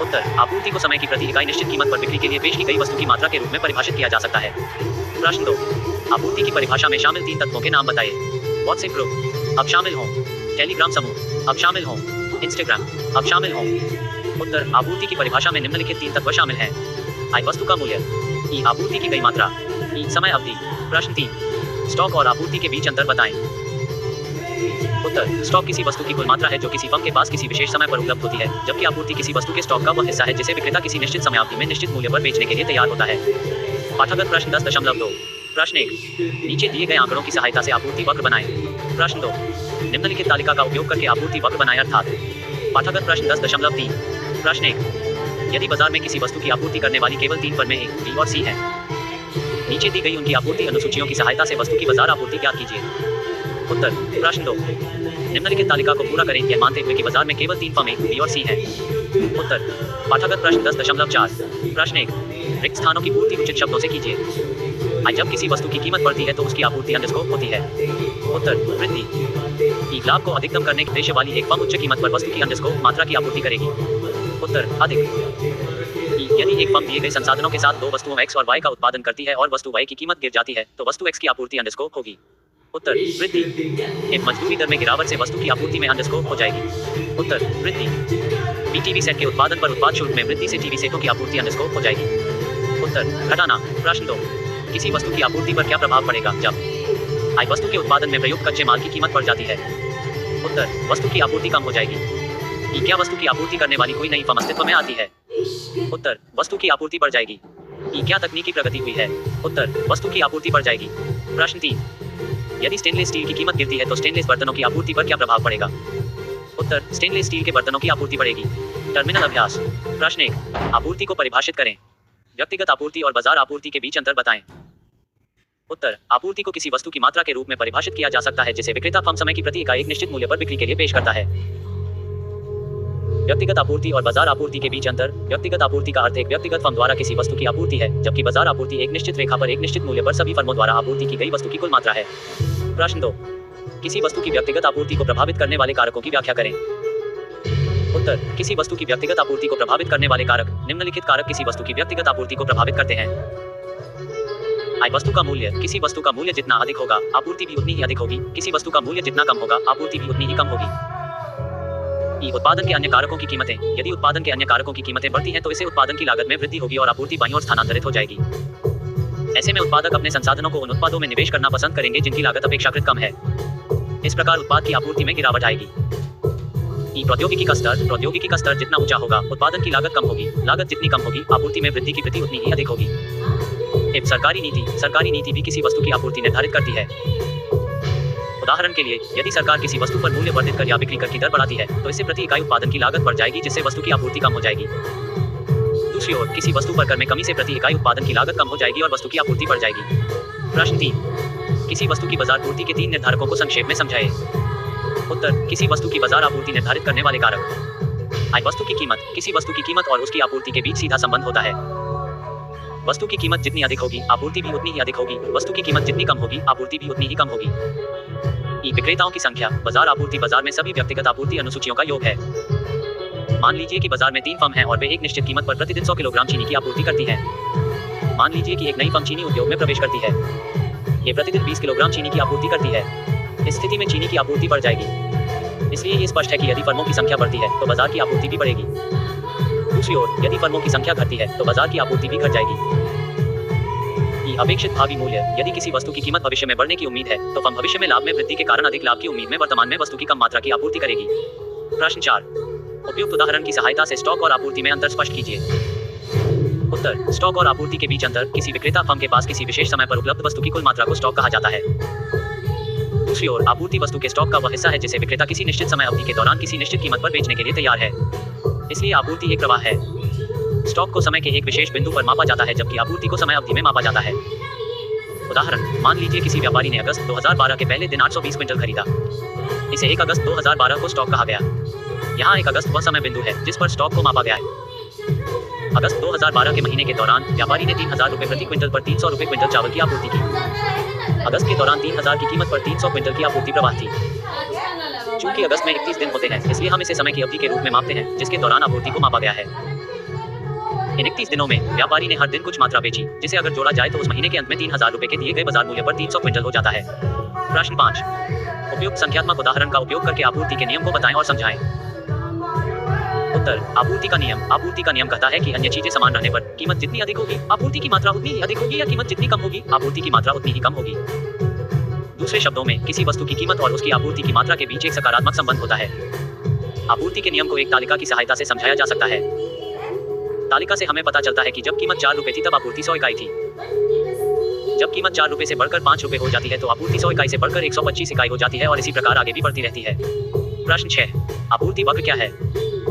उत्तर, आपूर्ति को समय की प्रति इकाई निश्चित कीमत पर बिक्री के लिए पेश की गई वस्तु की मात्रा के रूप में परिभाषित किया जा सकता है। प्रश्न 2, आपूर्ति की परिभाषा में शामिल 3 तत्वों के नाम बताइए। व्हाट्सएप ग्रुप, अब शामिल हों। टेलीग्राम समूह, अब शामिल हों। इंस्टाग्राम, अब शामिल हों। उत्तर, आपूर्ति की परिभाषा में निम्नलिखित 3 तत्व शामिल हैं। आई, वस्तु का मूल्य। ई, आपूर्ति की गई मात्रा। ई, समय अवधि। प्रश्न 3, स्टॉक और आपूर्ति के बीच अंतर बताएं। उत्तर, स्टॉक किसी वस्तु की कुल मात्रा है जो किसी फर्म के पास किसी विशेष समय पर उपलब्ध होती है, जबकि आपूर्ति किसी वस्तु के स्टॉक का वह हिस्सा है जिसे विक्रेता किसी निश्चित समयावधि में निश्चित मूल्य पर बेचने के लिए तैयार होता है। पाठागत प्रश्न 10.2। प्रश्न 1, नीचे दिए गए आंकड़ों की सहायता से आपूर्ति वक्र बनाएं। प्रश्न 2, निम्नलिखित तालिका का उपयोग करके आपूर्ति वक्र बनाएं अर्थात। पाठागत प्रश्न 10.3। प्रश्न 1, यदि बाजार में किसी वस्तु की आपूर्ति करने वाली केवल 3 फर्में A, B और C हैं, नीचे दी गई उनकी आपूर्ति अनुसूचियों की सहायता से वस्तु की बाजार आपूर्ति ज्ञात कीजिए। उत्तर, प्रश्न 2, निम्नलिखित तालिका को पूरा करें यह मानते हुए कि बाजार में केवल 3 फर्में B और C हैं। उत्तर, पाठागत प्रश्न 10.4। प्रश्न 1, रिक्त स्थानों की पूर्ति उचित शब्दों से कीजिए। आई, जब किसी वस्तु की कीमत बढ़ती है तो उसकी आपूर्ति अंडरस्कोप होती है। उत्तर, वृद्धि। ई, लाभ को अधिकतम करने के उद्देश्य वाली एक फर्म उच्च कीमत पर वस्तु की अंडरस्कोप मात्रा की आपूर्ति करेगी। उत्तर, अधिक। ई, यदि एक फर्म दिए गए संसाधनों के साथ 2 वस्तुओं X और Y का उत्पादन करती है और वस्तु Y की कीमत गिर जाती है तो वस्तु X की आपूर्ति अंडरस्कोप होगी। उत्तर, वृद्धि। एक, मजदूरी दर में गिरावट से वस्तु की आपूर्ति में अंडरस्कोप हो जाएगी। उत्तर, वृद्धि। टीवी सेट के उत्पादन पर उत्पाद शुल्क में वृद्धि से टीवी सेटों की आपूर्ति अंडरस्कोप हो जाएगी। उत्तर घटाना। प्रश्न 2, किसी वस्तु की आपूर्ति पर क्या प्रभाव पड़ेगा जब आई वस्तु के उत्पादन में प्रयुक्त कच्चे माल की कीमत बढ़ जाती है? उत्तर वस्तु की आपूर्ति कम हो जाएगी। ई क्या वस्तु की आपूर्ति करने वाली कोई नई फर्म अस्तित्व में आती है? उत्तर वस्तु की आपूर्ति बढ़ जाएगी। ई क्या तकनीकी प्रगति हुई है? उत्तर वस्तु की आपूर्ति बढ़ जाएगी। प्रश्न 3, यदि स्टेनलेस स्टील की कीमत गिरती है तो स्टेनलेस बर्तनों की आपूर्ति पर क्या प्रभाव पड़ेगा? उत्तर स्टेनलेस स्टील के बर्तनों की आपूर्ति बढ़ेगी। टर्मिनल अभ्यास। प्रश्न 1, आपूर्ति को परिभाषित करें। व्यक्तिगत आपूर्ति और बाजार आपूर्ति के बीच अंतर बताएं। उत्तर आपूर्ति को किसी वस्तु की मात्रा के रूप में परिभाषित किया जा सकता है जिसे विक्रेता फर्म समय की प्रति इकाई एक निश्चित मूल्य पर बिक्री के लिए पेश करता है। व्यक्तिगत आपूर्ति और बाजार आपूर्ति के बीच अंतर। व्यक्तिगत आपूर्ति का अर्थ एक व्यक्तिगत फर्म द्वारा किसी वस्तु की आपूर्ति है, जबकि बाजार आपूर्ति एक निश्चित रेखा पर एक निश्चित मूल्य पर सभी फर्मों द्वारा आपूर्ति की गई वस्तु की कुल मात्रा है। प्रश्न 2, किसी वस्तु की व्यक्तिगत आपूर्ति को प्रभावित करने वाले कारकों की व्याख्या करें। उत्तर किसी वस्तु की व्यक्तिगत आपूर्ति को प्रभावित करने वाले कारक। निम्नलिखित कारक किसी वस्तु की व्यक्तिगत आपूर्ति को प्रभावित करते हैं। आई वस्तु का मूल्य। किसी वस्तु का मूल्य जितना अधिक होगा आपूर्ति भी उतनी ही अधिक होगी। किसी वस्तु का मूल्य जितना कम होगा आपूर्ति भी उतनी ही कम होगी। ई उत्पादन के अन्य कारकों की कीमतें। यदि उत्पादन के अन्य कारकों की कीमतें बढ़ती हैं तो इससे उत्पादन की लागत में वृद्धि होगी और आपूर्ति बाईं ओर स्थानांतरित हो जाएगी। ऐसे में उत्पादक अपने संसाधनों को उन उत्पादों में निवेश करना पसंद करेंगे जिनकी लागत अपेक्षाकृत कम है। इस प्रकार उत्पाद की आपूर्ति में गिरावट आएगी। ई प्रौद्योगिकी का स्तर। प्रौद्योगिकी का स्तर जितना ऊंचा होगा उत्पादन की लागत कम होगी। लागत जितनी कम होगी आपूर्ति में वृद्धि की गति उतनी ही अधिक होगी। इफ सरकारी नीति। सरकारी नीति भी किसी वस्तु की आपूर्ति निर्धारित करती है। उदाहरण के लिए यदि सरकार किसी वस्तु पर मूल्य वर्धित कर या बिक्री कर की दर बढ़ाती है तो इससे प्रति इकाई उत्पादन की लागत बढ़ जाएगी जिससे वस्तु की आपूर्ति कम हो जाएगी। दूसरी ओर किसी वस्तु पर कर में कमी से प्रति इकाई उत्पादन की लागत कम हो जाएगी और वस्तु की आपूर्ति बढ़ जाएगी। प्रश्न 3, किसी वस्तु की बाजार पूर्ति के 3 निर्धारकों को संक्षेप में समझाएं। उत्तर किसी वस्तु की बाजार आपूर्ति निर्धारित करने वाले कारक। आई वस्तु की कीमत। किसी वस्तु की कीमत और उसकी आपूर्ति के बीच सीधा संबंध होता है। वस्तु की कीमत जितनी अधिक होगी आपूर्ति भी उतनी ही अधिक होगी। वस्तु की कीमत जितनी कम होगी आपूर्ति भी उतनी ही कम होगी। ई विक्रेताओं की संख्या। बाजार आपूर्ति बाजार में सभी व्यक्तिगत आपूर्ति अनुसूचियों का योग है। मान लीजिए कि बाजार में 3 फर्म हैं और वे एक निश्चित कीमत पर प्रतिदिन 100 किलोग्राम चीनी की आपूर्ति करती हैं। मान लीजिए कि एक नई फर्म चीनी उद्योग में प्रवेश करती है। ये प्रतिदिन 20 किलोग्राम चीनी की आपूर्ति करती है। इस स्थिति में चीनी की आपूर्ति बढ़ जाएगी। इसलिए ये स्पष्ट है कि यदि फर्मों की संख्या बढ़ती है तो बाजार की आपूर्ति भी बढ़ेगी। दूसरी ओर यदि फर्मों की संख्या घटती है तो बाजार की आपूर्ति भी घट जाएगी। अपेक्षित भावी मूल्य। यदि किसी वस्तु की कीमत भविष्य में बढ़ने की उम्मीद है तो फर्म भविष्य में लाभ में वृद्धि के कारण अधिक लाभ की उम्मीद में वर्तमान में वस्तु की कम मात्रा की आपूर्ति करेगी। प्रश्न 4, उपयुक्त उदाहरण की सहायता से स्टॉक और आपूर्ति में अंतर स्पष्ट कीजिए। उत्तर स्टॉक और आपूर्ति के बीच अंतर। किसी विक्रेता फर्म के पास किसी विशेष समय पर उपलब्ध वस्तु की कुल मात्रा को स्टॉक कहा जाता है। दूसरी ओर आपूर्ति वस्तु के स्टॉक का वह हिस्सा है जिसे विक्रेता किसी निश्चित समय अवधि के दौरान किसी निश्चित कीमत पर बेचने के लिए तैयार है। इसलिए आपूर्ति एक प्रवाह है। स्टॉक को समय के एक विशेष बिंदु पर मापा जाता है जबकि आपूर्ति को समय अवधि में मापा जाता है। उदाहरण, मान लीजिए किसी व्यापारी ने अगस्त 2012 के पहले दिन 820 क्विंटल खरीदा। इसे 1 अगस्त 2012 को स्टॉक कहा गया। यहाँ 1 अगस्त वह समय बिंदु है जिस पर स्टॉक को मापा गया है। अगस्त 2012 के महीने के दौरान व्यापारी ने 3000 रुपए प्रति क्विंटल पर 300 रुपए क्विंटल चावल की आपूर्ति की। अगस्त के दौरान 3000 की कीमत पर 300 क्विंटल की आपूर्ति प्रवाह थी। चूंकि अगस्त में 31 दिन होते हैं इसलिए हम इसे समय की अवधि के रूप में मापते हैं जिसके दौरान आपूर्ति को मापा गया है। इन 31 दिनों में व्यापारी ने हर दिन कुछ मात्रा बेची जिसे अगर जोड़ा जाए तो उस महीने के अंत में 3000 रुपए के दिए गए बाजार मूल्य पर 300 क्विंटल हो जाता है। प्रश्न 5, उपयुक्त संख्यात्मक उदाहरण का उपयोग करके आपूर्ति के नियम को बताएं और समझाएं। उत्तर आपूर्ति का नियम। आपूर्ति का नियम कहता है कि अन्य चीजें समान रहने पर कीमत जितनी अधिक होगी आपूर्ति की मात्रा उतनी ही अधिक होगी या कीमत जितनी कम होगी आपूर्ति की मात्रा उतनी ही कम होगी। दूसरे शब्दों में किसी वस्तु की कीमत और उसकी आपूर्ति की मात्रा के बीच एक सकारात्मक संबंध होता है। आपूर्ति के नियम को एक तालिका की सहायता से समझाया जा सकता है। तालिका से हमें पता चलता है कि जब कीमत 4 रुपए थी तब आपूर्ति 100 इकाई थी। जब कीमत 4 रुपए से बढ़कर 5 रुपए हो जाती है तो आपूर्ति 100 इकाई से बढ़कर 125 इकाई हो जाती है और इसी प्रकार आगे भी बढ़ती रहती है। प्रश्न 6, आपूर्ति वक्र क्या है?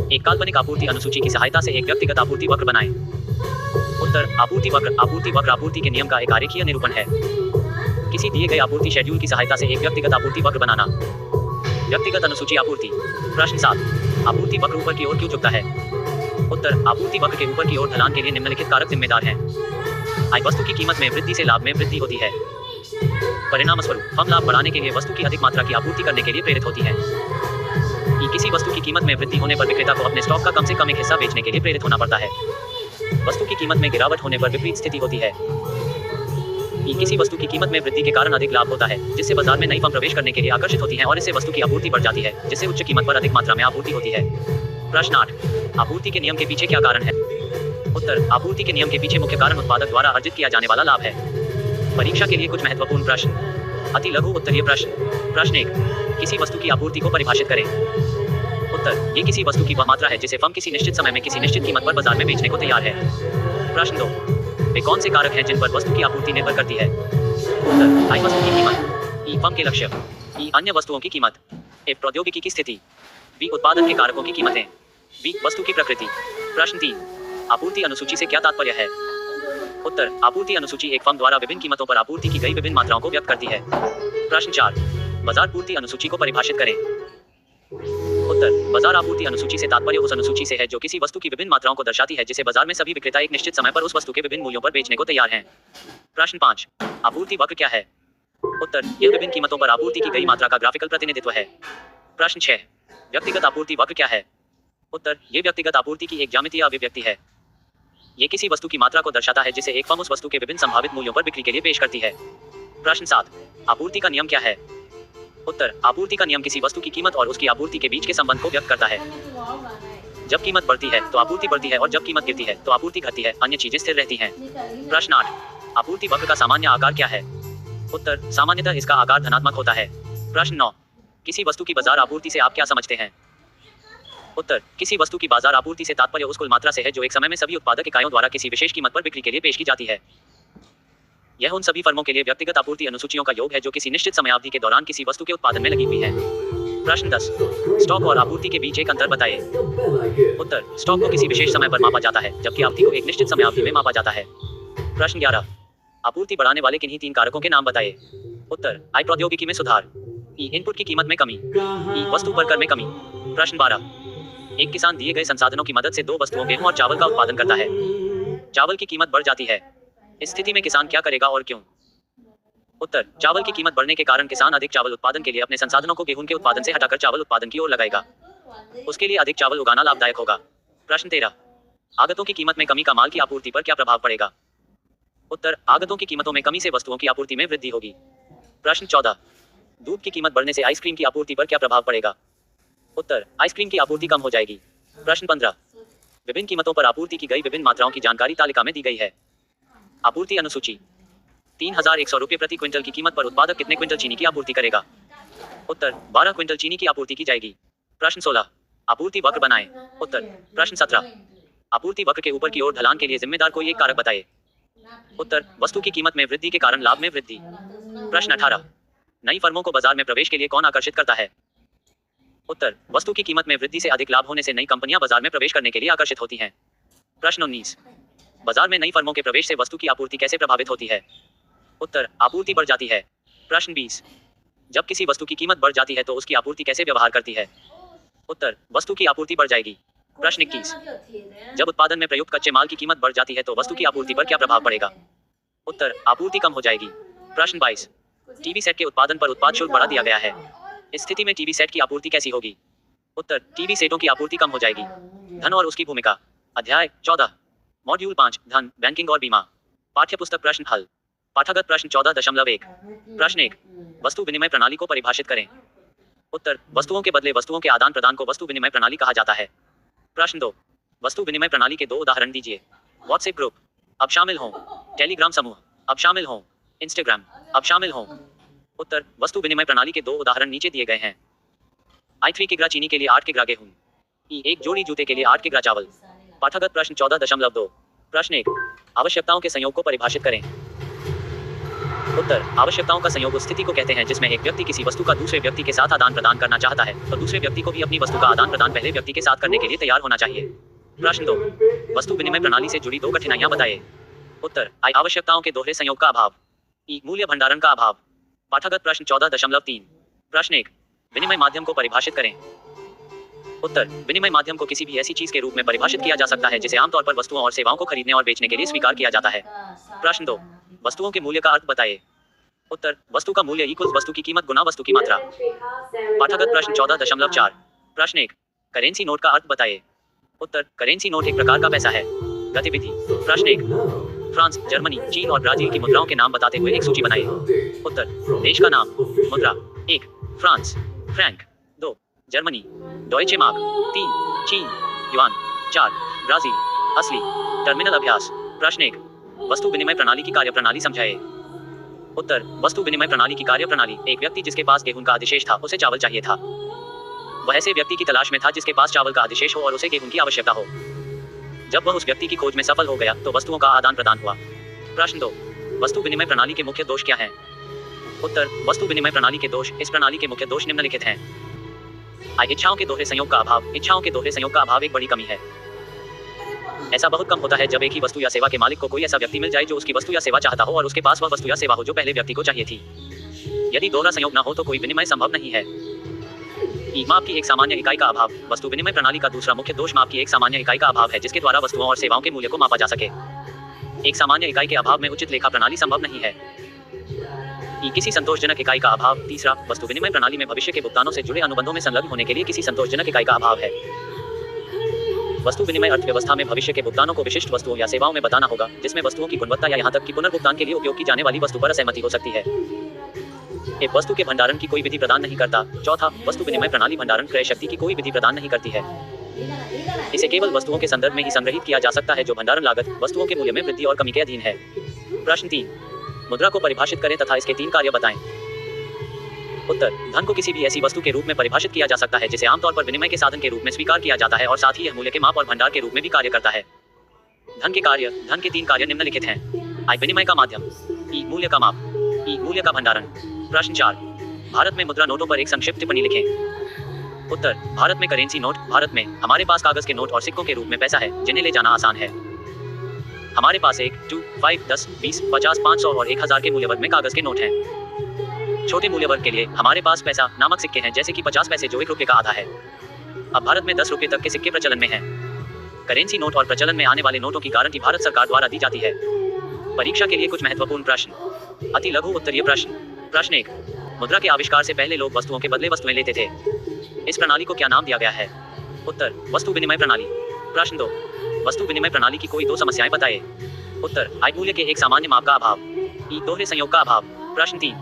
एक काल्पनिक आपूर्ति अनुसूची की सहायता से एक व्यक्तिगत आपूर्ति वक्र बनाएं। उत्तर आपूर्ति वक्र। आपूर्ति वक्र आपूर्ति के नियम का एक आरेखीय निरूपण है। किसी दिए गए आपूर्ति शेड्यूल की सहायता से एक व्यक्तिगत आपूर्ति वक्र बनाना। व्यक्तिगत अनुसूची आपूर्ति। प्रश्न 7, आपूर्ति वक्र ऊपर की ओर क्यों झुकता है? उत्तर आपूर्ति वक्र के ऊपर की ओर ढलान के लिए निम्नलिखित कारक जिम्मेदार हैं। आई वस्तु की कीमत में वृद्धि से लाभ में वृद्धि होती है। परिणामस्वरूप फर्म लाभ बढ़ाने के लिए वस्तु की अधिक मात्रा की आपूर्ति करने के लिए प्रेरित होती है। किसी वस्तु की कीमत में वृद्धि होने पर विक्रेता को अपने स्टॉक का कम से कम एक हिस्सा बेचने के लिए प्रेरित होना पड़ता है। वस्तु की कीमत में गिरावट होने पर विपरीत स्थिति होती है। किसी वस्तु की कीमत में वृद्धि के कारण अधिक लाभ होता है जिससे बाजार में नई फर्म प्रवेश करने के लिए आकर्षित होती हैं और इससे वस्तु की आपूर्ति बढ़ जाती है जिससे उच्च कीमत पर अधिक मात्रा में आपूर्ति होती है। प्रश्न 8, आपूर्ति के नियम के पीछे क्या कारण है? उत्तर, आपूर्ति के नियम के पीछे मुख्य कारण उत्पादक द्वारा अर्जित किया जाने वाला लाभ है। परीक्षा के लिए कुछ महत्वपूर्ण प्रश्न। अति लघु उत्तरीय प्रश्न। प्रश्न 1, किसी वस्तु की आपूर्ति को परिभाषित करें। उत्तर, ये किसी वस्तु की वह मात्रा है जिसे फर्म किसी निश्चित समय में किसी निश्चित कीमत पर बाजार में बेचने को तैयार है। प्रश्न 2, वे कौन से कारक हैं जिन पर वस्तु की आपूर्ति निर्भर करती है। उत्तर, आई वस्तु की कीमत, ई फर्म के लक्ष्य, ई अन्य वस्तुओं की कीमत, एफ प्रौद्योगिकी की स्थिति, बी उत्पादन के कारकों की कीमतें, बी वस्तु की प्रकृति। प्रश्न 3, आपूर्ति अनुसूची से क्या तात्पर्य है। उत्तर, आपूर्ति अनुसूची एक फर्म द्वारा विभिन्न कीमतों पर आपूर्ति की गई विभिन्न मात्राओं को व्यक्त करती है। प्रश्न 4, बाजार पूर्ति अनुसूची को परिभाषित करें। उत्तर, बाजार आपूर्ति अनुसूची से तात्पर्य उस अनुसूची से है जो किसी वस्तु की विभिन्न मात्राओं को दर्शाती है जिसे बाजार में सभी विक्रेता एक निश्चित समय पर उस वस्तु के विभिन्न मूल्यों पर बेचने को तैयार हैं। प्रश्न 5, आपूर्ति वक्र क्या है। उत्तर, यह विभिन्न कीमतों पर आपूर्ति की गई मात्रा का ग्राफिकल प्रतिनिधित्व है। प्रश्न 6, व्यक्तिगत आपूर्ति वक्र क्या है। उत्तर, ये व्यक्तिगत आपूर्ति की एक ज्यामितीय अभिव्यक्ति है। ये किसी वस्तु की मात्रा को दर्शाता है जिसे एक फर्म उस वस्तु के विभिन्न संभावित मूल्यों पर बिक्री के लिए पेश करती है। प्रश्न 7, आपूर्ति का नियम क्या है। उत्तर, आपूर्ति का नियम किसी वस्तु की कीमत और उसकी आपूर्ति के बीच के संबंध को व्यक्त करता है। जब कीमत बढ़ती है तो आपूर्ति बढ़ती है और जब कीमत गिरती है तो आपूर्ति घटती है, अन्य चीजें स्थिर रहती हैं। प्रश्न 8, आपूर्ति वक्र का सामान्य आकार क्या है। उत्तर, सामान्यतः इसका आकार धनात्मक होता है। प्रश्न 9, किसी वस्तु की बाजार आपूर्ति से आप क्या समझते हैं। उत्तर, किसी वस्तु की बाजार आपूर्ति से तात्पर्य उस कुल मात्रा से है जो एक समय में सभी उत्पादक इकाइयों द्वारा किसी विशेष कीमत पर बिक्री के लिए पेश की जाती है। यह उन सभी फर्मों के लिए व्यक्तिगत आपूर्ति अनुसूचियों का योग है जो किसी निश्चित समयावधि के दौरान किसी वस्तु के उत्पादन में लगी हुई है। प्रश्न 10, स्टॉक और आपूर्ति के बीच एक अंतर बताइए। उत्तर, स्टॉक को किसी विशेष समय पर मापा जाता है जबकि अवधि को एक निश्चित समयावधि में मापा जाता है। प्रश्न 11, आपूर्ति बढ़ाने वाले किन्हीं 3 कारकों के नाम बताइए। उत्तर, आई प्रौद्योगिकी में सुधार, ई इनपुट की कीमत में कमी, ई वस्तु पर कर में कमी। प्रश्न 12, एक किसान दिए गए संसाधनों की मदद से 2 वस्तुओं गेहूं और चावल का उत्पादन करता है। चावल की कीमत बढ़ जाती है, इस स्थिति में किसान क्या करेगा और क्यों। उत्तर, चावल की कीमत बढ़ने के कारण किसान अधिक चावल उत्पादन के लिए अपने संसाधनों को गेहूं के उत्पादन से हटाकर चावल उत्पादन की ओर लगाएगा। उसके लिए अधिक चावल उगाना लाभदायक होगा। प्रश्न 13, आगतों की कीमत में कमी का माल की आपूर्ति पर क्या प्रभाव पड़ेगा। उत्तर, आगतों की कीमतों में कमी से वस्तुओं की आपूर्ति में वृद्धि होगी। प्रश्न 14, दूध की कीमत बढ़ने से आइसक्रीम की आपूर्ति पर क्या प्रभाव पड़ेगा। उत्तर, आइसक्रीम की आपूर्ति कम हो जाएगी। प्रश्न 15, विभिन्न कीमतों पर आपूर्ति की गई विभिन्न मात्राओं की जानकारी तालिका में दी गई है। आपूर्ति अनुसूची, 3100 रुपये प्रति क्विंटल की कीमत पर उत्पादक कितने क्विंटल चीनी की आपूर्ति करेगा। उत्तर, 12 क्विंटल चीनी की आपूर्ति की जाएगी। प्रश्न 16, आपूर्ति वक्र बनाएं। उत्तर, प्रश्न 17, आपूर्ति वक्र के ऊपर की ओर ढलान के लिए जिम्मेदार कोई एक कारक बताइए। उत्तर, वस्तु की कीमत में वृद्धि के कारण लाभ में वृद्धि। प्रश्न 18, नई फर्मों को बाजार में प्रवेश के लिए कौन आकर्षित करता है। उत्तर, वस्तु की कीमत में वृद्धि से अधिक लाभ होने से नई कंपनियां बाजार में प्रवेश करने के लिए आकर्षित होती हैं। प्रश्न 19, बाजार में नई फर्मों के प्रवेश से वस्तु की आपूर्ति कैसे प्रभावित होती है। उत्तर, आपूर्ति बढ़ जाती है। प्रश्न 20, जब किसी वस्तु की कीमत बढ़ जाती है तो उसकी आपूर्ति कैसे व्यवहार करती है। उत्तर, वस्तु की आपूर्ति बढ़ जाएगी। प्रश्न 21, जब उत्पादन में प्रयुक्त कच्चे माल की कीमत बढ़ जाती है तो वस्तु की आपूर्ति पर क्या प्रभाव पड़ेगा। उत्तर, आपूर्ति कम हो जाएगी। प्रश्न 22, टीवी सेट के उत्पादन पर उत्पाद शुल्क बढ़ा दिया गया है, इस स्थिति में टीवी सेट की आपूर्ति कैसी होगी। उत्तर, टीवी सेटों की आपूर्ति कम हो जाएगी। धन और उसकी भूमिका, अध्याय 14, मॉड्यूल 5, धन, बैंकिंग और बीमा। पाठ्यपुस्तक प्रश्न हल। पाठागत प्रश्न 14.1। प्रश्न 1, वस्तु विनिमय प्रणाली को परिभाषित करें। उत्तर, वस्तुओं के बदले वस्तुओं के आदान प्रदान को वस्तु विनिमय प्रणाली कहा जाता है। प्रश्न 2, वस्तु विनिमय प्रणाली के 2 उदाहरण दीजिए। व्हाट्सएप ग्रुप, अब शामिल हों। टेलीग्राम समूह, अब शामिल हों। इंस्टाग्राम, अब शामिल हों। उत्तर, वस्तु विनिमय प्रणाली के 2 उदाहरण नीचे दिए गए हैं। i3 किग्रा चीनी के लिए 8 किग्रा गेहूं, एक जोड़ी जूते के लिए 8 किग्रा चावल। पाठागत प्रश्न 14.2। प्रश्न 1, आवश्यकताओं के संयोग को परिभाषित करें। उत्तर, आवश्यकताओं का संयोग उस स्थिति को कहते हैं जिसमें एक व्यक्ति किसी वस्तु का दूसरे व्यक्ति के साथ आदान प्रदान करना चाहता है तो दूसरे व्यक्ति को भी अपनी वस्तु का आदान प्रदान पहले व्यक्ति के साथ करने के लिए तैयार होना चाहिए। प्रश्न 2, वस्तु विनिमय प्रणाली से जुड़ी 2 कठिनाइयां बताइए। उत्तर, आई आवश्यकताओं के दोहरे संयोग का अभाव, ई मूल्य भंडारण का अभाव। पाठागत प्रश्न 14.3। प्रश्न 1, विनिमय माध्यम को परिभाषित करें। उत्तर, विनिमय माध्यम को किसी भी ऐसी चीज के रूप में परिभाषित किया जा सकता है जिसे आमतौर पर वस्तुओं और सेवाओं को खरीदने और बेचने के लिए स्वीकार किया जाता है। प्रश्न 2, वस्तुओं के मूल्य का अर्थ बताइए। उत्तर, वस्तु का मूल्य इक्वल्स वस्तु की कीमत गुना वस्तु की मात्रा। पाठागत प्रश्न 14.4। प्रश्न 1, करेंसी नोट का अर्थ बताइए। उत्तर, करेंसी नोट एक प्रकार का पैसा है। गतिविधि। प्रश्न 1, फ्रांस, जर्मनी, चीन और ब्राजील की मुद्राओं के नाम बताते हुए एक सूची बनाइए। उत्तर, देश का नाम। मुद्रा। 1, France, Frank. 2, Germany, Deutsche mark. 3, चीन, युआन। 4, ब्राजील, असली टर्मिनल अभ्यास। प्रश्न 1, वस्तु विनिमय प्रणाली की कार्यप्रणाली समझाइए। उत्तर, वस्तु विनिमय प्रणाली की कार्यप्रणाली। एक व्यक्ति जिसके पास गेहूं का अधिशेष था, उसे चावल चाहिए था। वह ऐसे व्यक्ति की तलाश में था जिसके पास चावल का अधिशेष हो और उसे गेहूं की आवश्यकता हो। जब वह उस व्यक्ति की खोज में सफल हो गया तो वस्तुओं का आदान प्रदान हुआ। प्रश्न 2, वस्तु विनिमय प्रणाली के मुख्य दोष क्या हैं? उत्तर, वस्तु विनिमय प्रणाली के दोष। इस प्रणाली के मुख्य दोष निम्नलिखित हैं। इच्छाओं के दोहरे संयोग का अभाव। इच्छाओं के दोहरे संयोग का अभाव एक बड़ी कमी है। ऐसा बहुत कम होता है जब एक ही वस्तु या सेवा के मालिक को कोई ऐसा व्यक्ति मिल जाए जो उसकी वस्तु या सेवा चाहता हो और उसके पास वह वस्तु या सेवा हो जो पहले व्यक्ति को चाहिए थी। यदि दोहरा संयोग न हो तो कोई विनिमय संभव नहीं है। माप की एक सामान्य इकाई का अभाव। वस्तु विनिमय प्रणाली का दूसरा मुख्य दोष माप की एक सामान्य इकाई का अभाव है जिसके द्वारा वस्तुओं और सेवाओं के मूल्य को मापा जा सके। एक सामान्य इकाई के अभाव में उचित लेखा प्रणाली संभव नहीं है। किसी संतोषजनक इकाई का अभाव। तीसरा, वस्तु विनिमय प्रणाली में भविष्य के भुगतानों से जुड़े अनुबंधों में संलग्न होने के लिए किसी संतोषजनक इकाई का अभाव है। वस्तु विनिमय अर्थव्यवस्था में भविष्य के भुगतानों को विशिष्ट वस्तुओं या सेवाओं में बताना होगा जिसमें वस्तुओं की गुणवत्ता या यहाँ तक कि पुनर्भुगतान के लिए उपयोग की जाने वाली वस्तु पर असहमति हो सकती है। एक वस्तु के भंडारण की कोई विधि प्रदान नहीं करता। चौथा, वस्तु विनिमय प्रणाली भंडारण क्रय शक्ति की कोई विधि प्रदान नहीं करती है। इसे केवल वस्तुओं के संदर्भ में ही संग्रहित किया जा सकता है जो भंडारण लागत, वस्तुओं के मूल्य में वृद्धि और कमी के अधीन है। प्रश्न 3, मुद्रा को परिभाषित करें तथा इसके 3 कार्य बताएं। उत्तर, धन को किसी भी ऐसी वस्तु के रूप में परिभाषित किया जा सकता है जिसे आमतौर पर विनिमय के साधन के रूप में स्वीकार किया जाता है और साथ ही यह मूल्य के माप और भंडार के रूप में भी कार्य करता है। धन के कार्य। धन के 3 कार्य निम्नलिखित हैं। विनिमय का माध्यम, मूल्य का माप, मूल्य का भंडारण। प्रश्न 4, भारत में मुद्रा नोटों पर एक संक्षिप्त टिप्पणी लिखें। उत्तर, भारत में करेंसी नोट। भारत में हमारे पास कागज के नोट और सिक्कों के रूप में पैसा है जिन्हें ले जाना आसान है। हमारे पास 1, 2, 5, 10, 20, 50, 500 और 1000 के मूल्य वर्ग में कागज के नोट हैं। छोटे मूल्य वर्ग के लिए हमारे पास पैसा नामक सिक्के हैं जैसे कि 50 पैसे जो 1 रुपये का आधा है। अब भारत में 10 रुपये तक के सिक्के प्रचलन में हैं। करेंसी नोट और प्रचलन में आने वाले नोटों की गारंटी भारत सरकार द्वारा दी जाती है। परीक्षा के लिए कुछ महत्वपूर्ण प्रश्न। अति लघु उत्तरीय प्रश्न। प्रश्न 1, मुद्रा के आविष्कार से पहले लोग वस्तुओं के बदले वस्तुएं लेते थे। इस प्रणाली को क्या नाम दिया गया है? उत्तर, वस्तु विनिमय प्रणाली। प्रश्न 2, वस्तु विनिमय प्रणाली की कोई 2 समस्याएं बताइए। उत्तर, मूल्य के एक सामान्य माप का अभाव। दोहरे संयोग का अभाव। प्रश्न 3,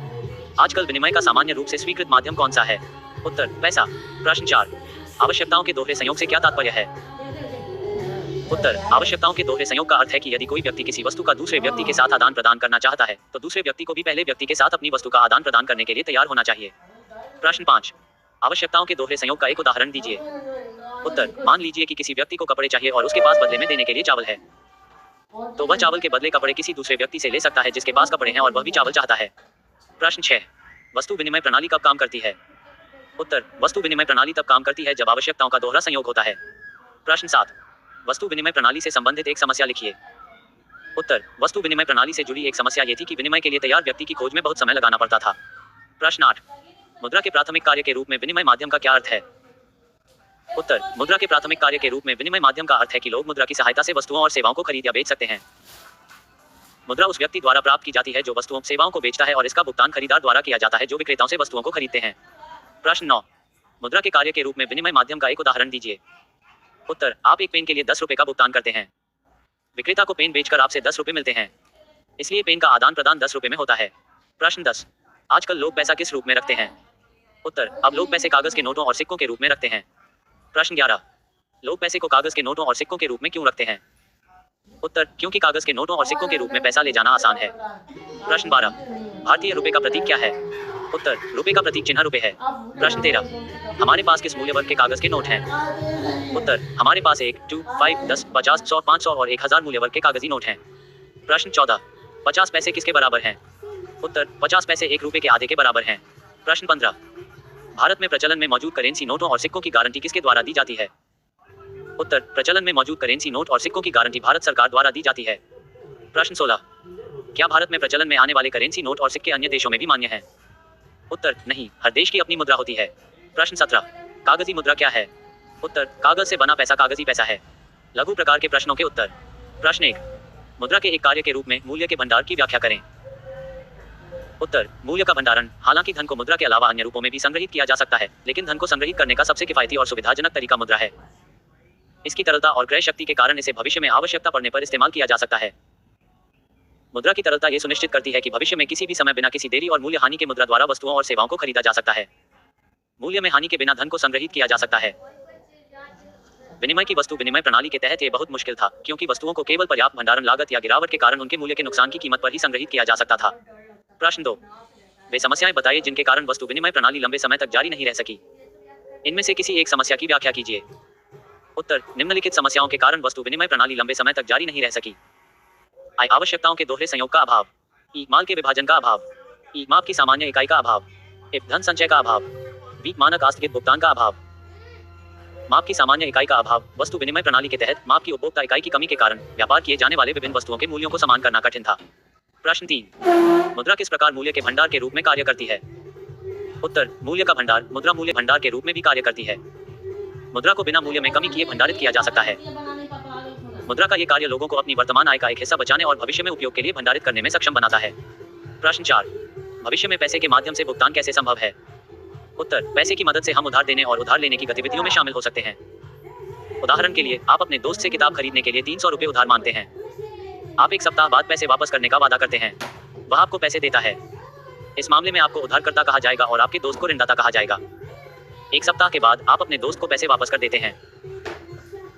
आजकल विनिमय का सामान्य रूप से स्वीकृत माध्यम कौन सा है? उत्तर, पैसा। प्रश्न 4, आवश्यकताओं के दोहरे संयोग से क्या तात्पर्य है? उत्तर, आवश्यकताओं के दोहरे संयोग का अर्थ है कि यदि कोई व्यक्ति किसी वस्तु का दूसरे व्यक्ति के साथ आदान प्रदान करना चाहता है तो दूसरे व्यक्ति को भी पहले व्यक्ति के साथ अपनी वस्तु का आदान प्रदान करने के लिए तैयार होना चाहिए। प्रश्न 5, आवश्यकताओं के दोहरे संयोग का एक उदाहरण दीजिए। उत्तर, मान लीजिए कि किसी व्यक्ति को कपड़े चाहिए और उसके पास बदले में देने के लिए चावल है, तो वह चावल के बदले कपड़े किसी दूसरे व्यक्ति से ले सकता है जिसके पास कपड़े हैं और वह भी चावल चाहता है। प्रश्न 6, वस्तु विनिमय प्रणाली कब काम करती है? उत्तर, वस्तु विनिमय प्रणाली तब काम करती है जब आवश्यकताओं का दोहरा संयोग होता है। प्रश्न 7, वस्तु विनिमय प्रणाली से संबंधित एक समस्या लिखिए। उत्तर, वस्तु विनिमय प्रणाली से जुड़ी एक समस्या ये थी कि विनिमय के लिए तैयार व्यक्ति की खोज में बहुत समय लगाना पड़ता था। प्रश्न 8, मुद्रा के प्राथमिक कार्य के रूप में विनिमय माध्यम का क्या अर्थ है? उत्तर, मुद्रा के प्राथमिक कार्य के रूप में विनिमय माध्यम का अर्थ है कि लोग मुद्रा की सहायता से वस्तुओं और सेवाओं को खरीद या बेच सकते हैं। मुद्रा उस व्यक्ति द्वारा प्राप्त की जाती है जो वस्तुओं सेवाओं को बेचता है और इसका भुगतान खरीदार द्वारा किया जाता है जो विक्रेताओं से वस्तुओं को खरीदते हैं। प्रश्न 9, मुद्रा के कार्य के रूप में विनिमय माध्यम का एक उदाहरण दीजिए। उत्तर, आप एक पेन के लिए 10 रुपये का भुगतान करते हैं। विक्रेता को पेन बेचकर आपसे 10 रुपये मिलते हैं, इसलिए पेन का आदान प्रदान 10 रुपये में होता है। प्रश्न 10, आजकल लोग पैसा किस रूप में रखते हैं? उत्तर, अब लोग पैसे कागज के नोटों और सिक्कों के रूप में रखते हैं। प्रश्न 11, लोग पैसे को कागज के नोटों और सिक्कों के रूप में क्यों रखते हैं? उत्तर, क्योंकि कागज के नोटों और सिक्कों के रूप में पैसा ले जाना आसान है। प्रश्न 12, भारतीय रुपए का प्रतीक क्या है? उत्तर, रुपए का प्रतीक चिन्ह रुपए है। प्रश्न 13, हमारे पास किस मूल्य वर्ग के कागज के नोट हैं? उत्तर, हमारे पास 1, 2, 5, 10, 50, 100, 500 और 1000 मूल्य वर्ग के कागजी नोट हैं। प्रश्न 14, 50 पैसे किसके बराबर हैं? उत्तर, 50 पैसे 1 रुपए के आधे के बराबर हैं। प्रश्न 15, भारत में प्रचलन में मौजूद करेंसी नोटों और सिक्कों की गारंटी किसके द्वारा दी जाती है? उत्तर, प्रचलन में मौजूद करेंसी नोट और सिक्कों की गारंटी भारत सरकार द्वारा दी जाती है। प्रश्न 16, क्या भारत में प्रचलन में आने वाले करेंसी नोट और सिक्के अन्य देशों में भी मान्य हैं? उत्तर, नहीं, हर देश की अपनी मुद्रा होती है। प्रश्न 17, कागजी मुद्रा क्या है? उत्तर, कागज से बना पैसा कागजी पैसा है। लघु प्रकार के प्रश्नों के उत्तर। प्रश्न 1, मुद्रा के एक कार्य के रूप में मूल्य के भंडार की व्याख्या करें। उत्तर, मूल्य का भंडारण। हालांकि धन को मुद्रा के अलावा अन्य रूपों में भी संग्रहित किया जा सकता है, लेकिन धन को संग्रहित करने का सबसे किफायती और सुविधाजनक तरीका मुद्रा है। इसकी तरलता और क्रय शक्ति के कारण इसे भविष्य में आवश्यकता पड़ने पर इस्तेमाल किया जा सकता है। मुद्रा की तरलता ये सुनिश्चित करती है कि भविष्य में किसी भी समय बिना किसी देरी और मूल्य हानि के मुद्रा द्वारा वस्तुओं और सेवाओं को खरीदा जा सकता है। मूल्य में हानि के बिना धन को संग्रहित किया जा सकता है। विनिमय की वस्तु विनिमय प्रणाली के तहत ये बहुत मुश्किल था, क्योंकि वस्तुओं को केवल पर्याप्त भंडारण लागत या गिरावट के कारण उनके मूल्य के नुकसान की कीमत पर ही संग्रहित किया जा सकता था। प्रश्न 2, वे समस्याएं बताइए जिनके कारण वस्तु विनिमय प्रणाली लंबे समय तक जारी नहीं रह सकी। इनमें से किसी एक समस्या की व्याख्या कीजिए। उत्तर, निम्नलिखित समस्याओं के कारण वस्तु विनिमय प्रणाली लंबे समय तक जारी नहीं रह सकी। आई, आवश्यकताओं के दोहरे संयोग का अभाव। ई, माल के विभाजन का अभाव। ई, माप की सामान्य इकाई का अभाव। एफ, धन संचय का अभाव। बी, मानक आस्थगित भुगतान का अभाव। माप की सामान्य इकाई का अभाव। वस्तु विनिमय प्रणाली के तहत माप की उपभोक्ता इकाई की कमी के कारण व्यापार किए जाने वाले विभिन्न वस्तुओं के मूल्यों को समान करना कठिन था। प्रश्न 3, मुद्रा किस प्रकार मूल्य के भंडार के रूप में कार्य करती है। उत्तर, मूल्य का भंडार मुद्रा मूल्य भंडार के रूप में भी कार्य करती है। मुद्रा को बिना मूल्य में कमी किए भंडारित किया जा सकता है। मुद्रा का ये कार्य लोगों को अपनी वर्तमान आय का एक हिस्सा बचाने और भविष्य में उपयोग के लिए भंडारित करने में सक्षम बनाता है। प्रश्न 4, भविष्य में पैसे के माध्यम से भुगतान कैसे संभव है। उत्तर, पैसे की मदद से हम उधार देने और उधार लेने की गतिविधियों में शामिल हो सकते हैं। उदाहरण के लिए, आप अपने दोस्त से किताब खरीदने के लिए 300 रुपये उधार मांगते हैं। आप एक सप्ताह बाद पैसे वापस करने का वादा करते हैं। वह आपको पैसे देता है। इस मामले में आपको उधारकर्ता कहा जाएगा और आपके दोस्त को ऋणदाता कहा जाएगा। एक सप्ताह के बाद आप अपने दोस्त को पैसे वापस कर देते हैं।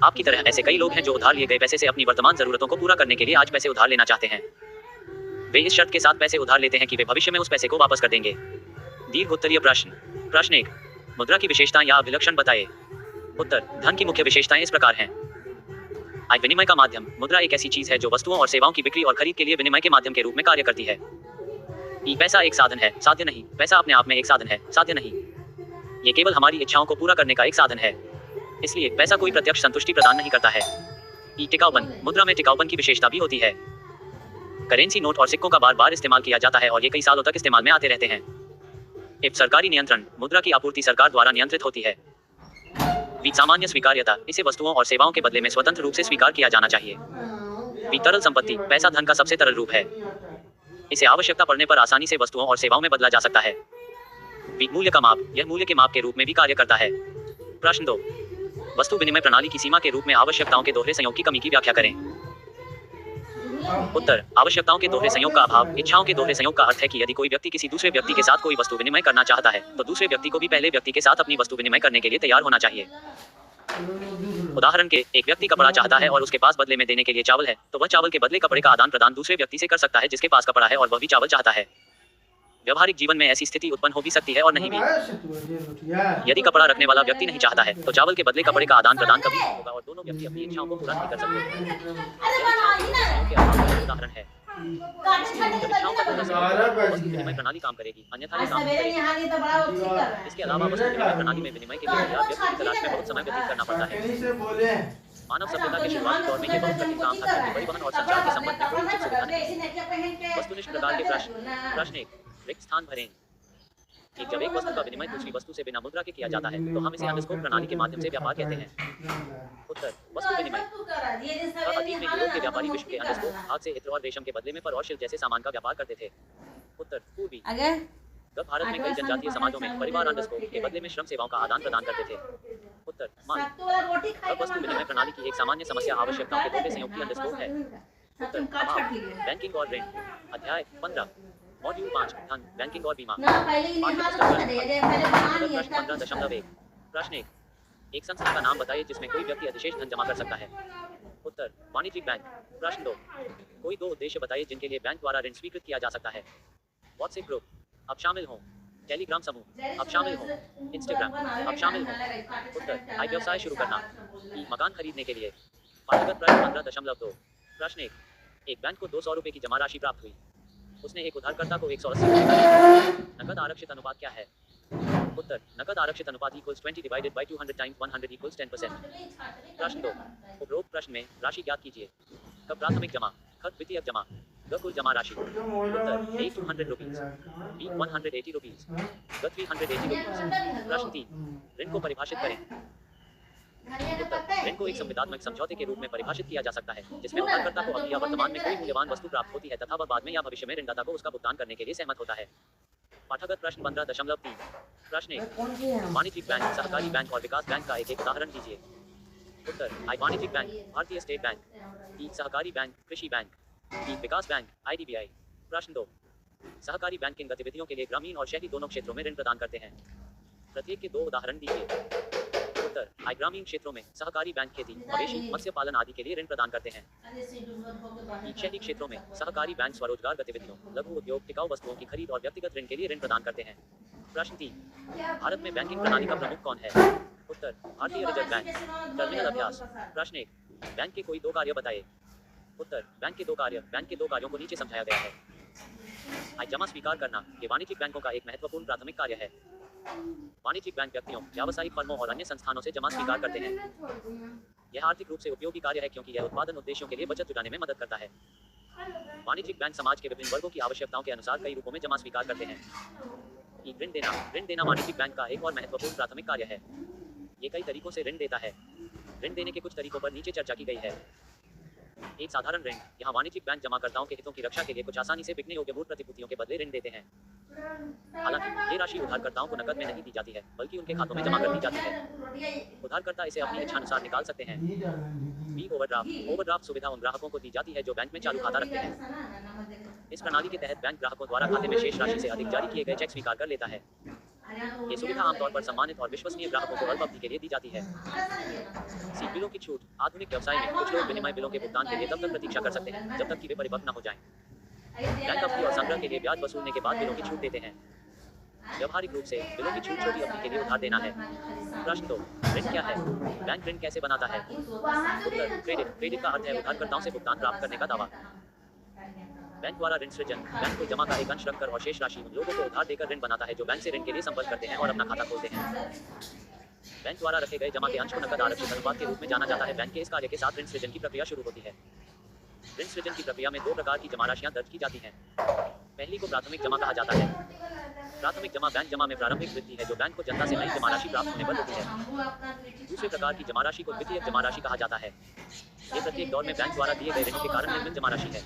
आपकी तरह ऐसे कई लोग हैं जो उधार लिए गए पैसे से अपनी वर्तमान जरूरतों को पूरा करने के लिए आज पैसे उधार लेना चाहते हैं। वे इस शर्त के साथ पैसे उधार लेते हैं कि वे भविष्य में उस पैसे को वापस कर देंगे। दीर्घ उत्तरीय प्रश्न। प्रश्न 1, मुद्रा की विशेषताएं या अभिलक्षण बताइए। उत्तर, धन की मुख्य विशेषताएं इस प्रकार हैं। आई, विनिमय का माध्यम। मुद्रा एक ऐसी चीज है जो वस्तुओं और सेवाओं की बिक्री और खरीद के लिए विनिमय के माध्यम के रूप में कार्य करती है। ई, पैसा एक साधन है, साध्य नहीं। पैसा अपने आप में एक साधन है, साध्य नहीं। ये केवल हमारी इच्छाओं को पूरा करने का एक साधन है, इसलिए पैसा कोई प्रत्यक्ष संतुष्टि प्रदान नहीं करता है। ई, टिकाऊपन। मुद्रा में टिकाऊपन की विशेषता भी होती है। करेंसी नोट और सिक्कों का बार बार इस्तेमाल किया जाता है और ये कई सालों तक इस्तेमाल में आते रहते हैं। इफ, सरकारी नियंत्रण। मुद्रा की आपूर्ति सरकार द्वारा नियंत्रित होती है। वी, सामान्य स्वीकार्यता। इसे वस्तुओं और सेवाओं के बदले में स्वतंत्र रूप से स्वीकार किया जाना चाहिए। वी, तरल संपत्ति। पैसा धन का सबसे तरल रूप है। इसे आवश्यकता पड़ने पर आसानी से वस्तुओं और सेवाओं में बदला जा सकता है। वी, मूल्य का माप। यह मूल्य के माप के रूप में भी कार्य करता है। प्रश्न 2, वस्तु विनिमय प्रणाली की सीमा के रूप में आवश्यकताओं के दोहरे संयोग की कमी की व्याख्या करें। उत्तर, आवश्यकताओं के दोहरे संयोग का अभाव। इच्छाओं के दोहरे संयोग का अर्थ है कि यदि कोई व्यक्ति किसी दूसरे व्यक्ति के साथ कोई वस्तु विनिमय करना चाहता है, तो दूसरे व्यक्ति को भी पहले व्यक्ति के साथ अपनी वस्तु विनिमय करने के लिए तैयार होना चाहिए। उदाहरण के, एक व्यक्ति कपड़ा चाहता है और उसके पास बदले में देने के लिए चावल है, तो वह चावल के बदले कपड़े का आदान प्रदान दूसरे व्यक्ति से कर सकता है जिसके पास कपड़ा है और वह भी चावल चाहता है। व्यवहारिक जीवन में ऐसी स्थिति उत्पन्न हो भी सकती है और नहीं भी। यदि कपड़ा रखने वाला व्यक्ति नहीं चाहता है, तो चावल के बदले कपड़े का आदान प्रदान कभी नहीं होगा और दोनों व्यक्ति अपनी इच्छाओं को पूरा नहीं कर सकते। उदाहरण है, जब इच्छाओं का दोहरा संयोग हो, वस्तु विनिमय प्रणाली काम करेगी, अन्यथा ये काम नहीं करेगी। इसके अलावा वस्तु विनिमय प्रणाली में विनिमय के लिए तैयार व्यक्ति की तलाश में बहुत समय व्यतीत करना पड़ता है। मानव सभ्यता के शुरुआती दौर में ये बहुत कठिन काम था क्योंकि परिवहन और संचार के संबंध में कोई उचित सुविधा नहीं। वस्तुनिष्ठ प्रकार के प्रश्न। प्रश्न 1, रिक्त स्थान भरें। एक, जब एक वस्तु का विनिमय दूसरी वस्तु से बिना मुद्रा के किया जाता है तो हम इसे अंडरस्कोर प्रणाली के माध्यम से व्यापार कहते हैं। उत्तर, वस्तु विनिमय। अतीत में यूरोप के व्यापारी विश्व के अंडरस्कोर हाथ से इत्र और रेशम के बदले में फर और शिल्प जैसे सामान का व्यापार करते थे। उत्तर, पूर्वी। जब भारत में कई जनजातीय समाजों में परिवार अंडरस्कोर के बदले में श्रम सेवाओं का आदान प्रदान करते थे। उत्तर, मान। अब वस्तु विनिमय प्रणाली की एक सामान्य समस्या आवश्यकताओं के दोहरे संयोग की अंडरस्कोर है। उत्तर, बैंकिंग और ऋण। अध्याय 15, मॉड्यूल 5, धन, बैंकिंग और बीमा। प्रश्न 15.1। प्रश्न 1, एक संस्था का नाम बताइए जिसमें कोई व्यक्ति अधिशेष धन जमा कर सकता है। उत्तर, वाणिज्यिक बैंक। प्रश्न 2, कोई दो उद्देश्य बताइए जिनके लिए बैंक द्वारा ऋण स्वीकृत किया जा सकता है। व्हाट्सएप ग्रुप, अब शामिल हों। टेलीग्राम समूह, अब शामिल हों। इंस्टाग्राम, अब शामिल हों। उत्तर, आई, व्यवसाय शुरू करना। ई, मकान खरीदने के लिए। पाठ्यगत प्रश्न 15.2। प्रश्न 1, एक बैंक को 200 रुपये की जमा राशि प्राप्त हुई। उसने एक उधारकर्ता को 180 रुपये दिए। नकद आरक्षित अनुपात क्या है। उत्तर, नकद आरक्षित अनुपात equals 20 divided by 200 times 100 equals 10%। प्रश्न 2, उपरोक्त प्रश्न में राशि ज्ञात कीजिए। क, प्राथमिक जमा। ख, द्वितीयक जमा। ग, कुल जमा राशि। उत्तर, ए, 200 रुपीज। B, 180 rupees. ग, 380 रुपीज। प्रश्न 3, ऋण को परिभाषित करें। उत्तर, ऋण को एक संविदात्मक समझौते के रूप में परिभाषित किया जा सकता है जिसमें उधारकर्ता को अभी या वर्तमान में कोई मूल्यवान वस्तु प्राप्त होती है तथा वह बाद में या भविष्य में ऋणदाता को उसका भुगतान करने के लिए सहमत होता है। पाठ्यगत प्रश्न 15.3। प्रश्न 1, वाणिज्यिक बैंक, सहकारी बैंक और विकास बैंक का एक एक उदाहरण दीजिए। उत्तर, आई, वाणिज्यिक बैंक, भारतीय स्टेट बैंक। ई, सहकारी बैंक, कृषि बैंक। ई, विकास बैंक, IDBI। प्रश्न 2, सहकारी बैंक किन गतिविधियों के लिए ग्रामीण और शहरी दोनों क्षेत्रों में ऋण प्रदान करते हैं। प्रत्येक के 2 उदाहरण दीजिए। उत्तर, आई ग्रामीण क्षेत्रों में सहकारी बैंक खेती, मवेशी, मत्स्य पालन आदि के लिए ऋण प्रदान करते हैं। शहरी क्षेत्रों में सहकारी बैंक स्वरोजगार गतिविधियों, लघु उद्योग, टिकाऊ वस्तुओं की खरीद और व्यक्तिगत ऋण के लिए ऋण प्रदान करते हैं। प्रश्न 3, भारत में बैंकिंग प्रणाली का प्रमुख कौन है? उत्तर, भारतीय रिजर्व बैंक। टर्मिनल अभ्यास। प्रश्न 1, बैंक के कोई दो कार्य बताइए। उत्तर, बैंक के दो कार्यों को नीचे समझाया गया है। आई जमा स्वीकार करना ये वाणिज्यिक बैंकों का एक महत्वपूर्ण प्राथमिक कार्य है। वाणिज्यिक बैंक व्यक्तियों, व्यावसायिक फर्मों और अन्य संस्थानों से जमा स्वीकार करते हैं। यह आर्थिक रूप से उपयोगी कार्य है क्योंकि यह उत्पादन उद्देश्यों के लिए बचत जुटाने में मदद करता है। वाणिज्यिक बैंक समाज के विभिन्न वर्गों की आवश्यकताओं के अनुसार कई रूपों में जमा स्वीकार करते हैं। ऋण देना वाणिज्यिक बैंक का एक और महत्वपूर्ण प्राथमिक कार्य है। ये कई तरीकों से ऋण देता है। ऋण देने के कुछ तरीकों पर नीचे चर्चा की गई है। एक साधारण ऋण, यहाँ वाणिज्यिक बैंक जमाकर्ताओं के हितों की रक्षा के लिए कुछ आसानी से बिकने योग्य मूर्त प्रतिभूतियों के बदले ऋण देते हैं। हालांकि ये राशि उधारकर्ताओं को नकद में नहीं दी जाती है, बल्कि उनके खातों में जमा कर दी जाती है। उधारकर्ता इसे अपनी इच्छानुसार निकाल सकते हैं। बी ओवरड्राफ्ट सुविधा उन ग्राहकों को दी जाती है जो बैंक में चालू खाता रखते हैं। इस प्रणाली के तहत बैंक ग्राहकों द्वारा खाते में शेष राशि से अधिक जारी किए गए चेक स्वीकार कर लेता है। ये सुविधा आमतौर पर सम्मानित और विश्वसनीय ग्राहकों को अल्प अवधि के लिए दी जाती है। बिलों की छूट। आधुनिक व्यवसाय में कुछ लोग विनिमय बिलों के भुगतान के लिए तब तक प्रतीक्षा कर सकते हैं जब तक कि वे परिपक्व न हो जाएं। बैंक अवधि और संग्रह के लिए ब्याज वसूलने के बाद बिलों की छूट देते हैं। व्यवहारिक रूप से बिलों की छूट छोटी अवधि के लिए उधार देना है। प्रश्न 2, ऋण क्या है? बैंक ऋण कैसे बनाता है? उत्तर, क्रेडिट का अर्थ है उधारकर्ताओं से भुगतान प्राप्त करने का दावा। बैंक द्वारा ऋण सृजन, बैंक को जमा का एक अंश रखकर और शेष राशि उन लोगों को उधार देकर ऋण बनाता है जो बैंक से ऋण के लिए संपर्क करते हैं और अपना खाता खोलते हैं। बैंक द्वारा रखे गए जमा के अंश को नकद आरक्षित अनुपात के रूप में जाना जाता है। बैंक के इस कार्य के साथ ऋण सृजन की प्रक्रिया शुरू होती है। ऋण सृजन की प्रक्रिया में दो प्रकार की जमा राशियां दर्ज की जाती हैं। पहली को प्राथमिक जमा कहा जाता है। प्राथमिक जमा बैंक जमा में प्रारंभिक वृद्धि है जो बैंक को जनता से नई जमा राशि प्राप्त होने पर होती है। दूसरे प्रकार की जमा राशि को द्वितीयक जमा राशि कहा जाता है। ये प्रत्येक दौर में बैंक द्वारा दिए गए ऋण के कारण निर्मित जमा राशि है।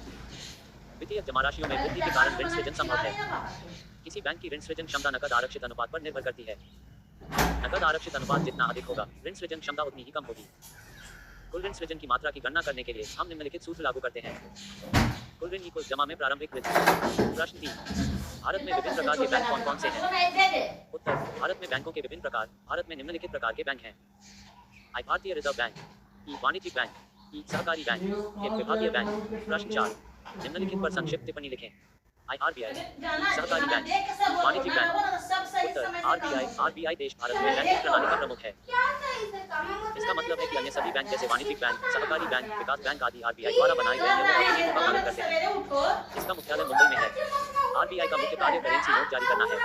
द्वितीयक जमा राशियों में वृद्धि के कारण ऋण सृजन संभव है। किसी बैंक की ऋण सृजन क्षमता नकद आरक्षित अनुपात पर निर्भर करती है। नकद आरक्षित अनुपात जितना अधिक होगा, ऋण सृजन क्षमता उतनी ही कम होगी। कुल ऋण सृजन की मात्रा की गणना करने के लिए हम निम्नलिखित सूत्र लागू करते हैं। कुल ऋण इक्वल जमा में प्रारंभिक वृद्धि। प्रश्न 3, भारत में विभिन्न प्रकार के बैंक कौन कौन से हैं? उत्तर, भारत में बैंकों के विभिन्न प्रकार। भारत में निम्नलिखित प्रकार के बैंक हैं। आई भारतीय रिजर्व बैंक, ई वाणिज्यिक बैंक, ई सहकारी बैंक, एफ विभागीय बैंक। प्रश्न 4, निम्नलिखित पर संक्षिप्त टिप्पणी लिखें। आई आरबीआई, सहकारी बैंक, वाणिज्यिक बैंक। उत्तर, आरबीआई देश भारत में बैंकिंग प्रणाली का प्रमुख है। इसका मतलब है कि अन्य सभी बैंक जैसे वाणिज्यिक बैंक, सहकारी बैंक, विकास बैंक आदि आरबीआई द्वारा बनाए गए नियमों और नीतियों का पालन करते हैं। इसका मुख्यालय मुंबई में है। आरबीआई का मुख्य कार्य करेंसी नोट जारी करना है।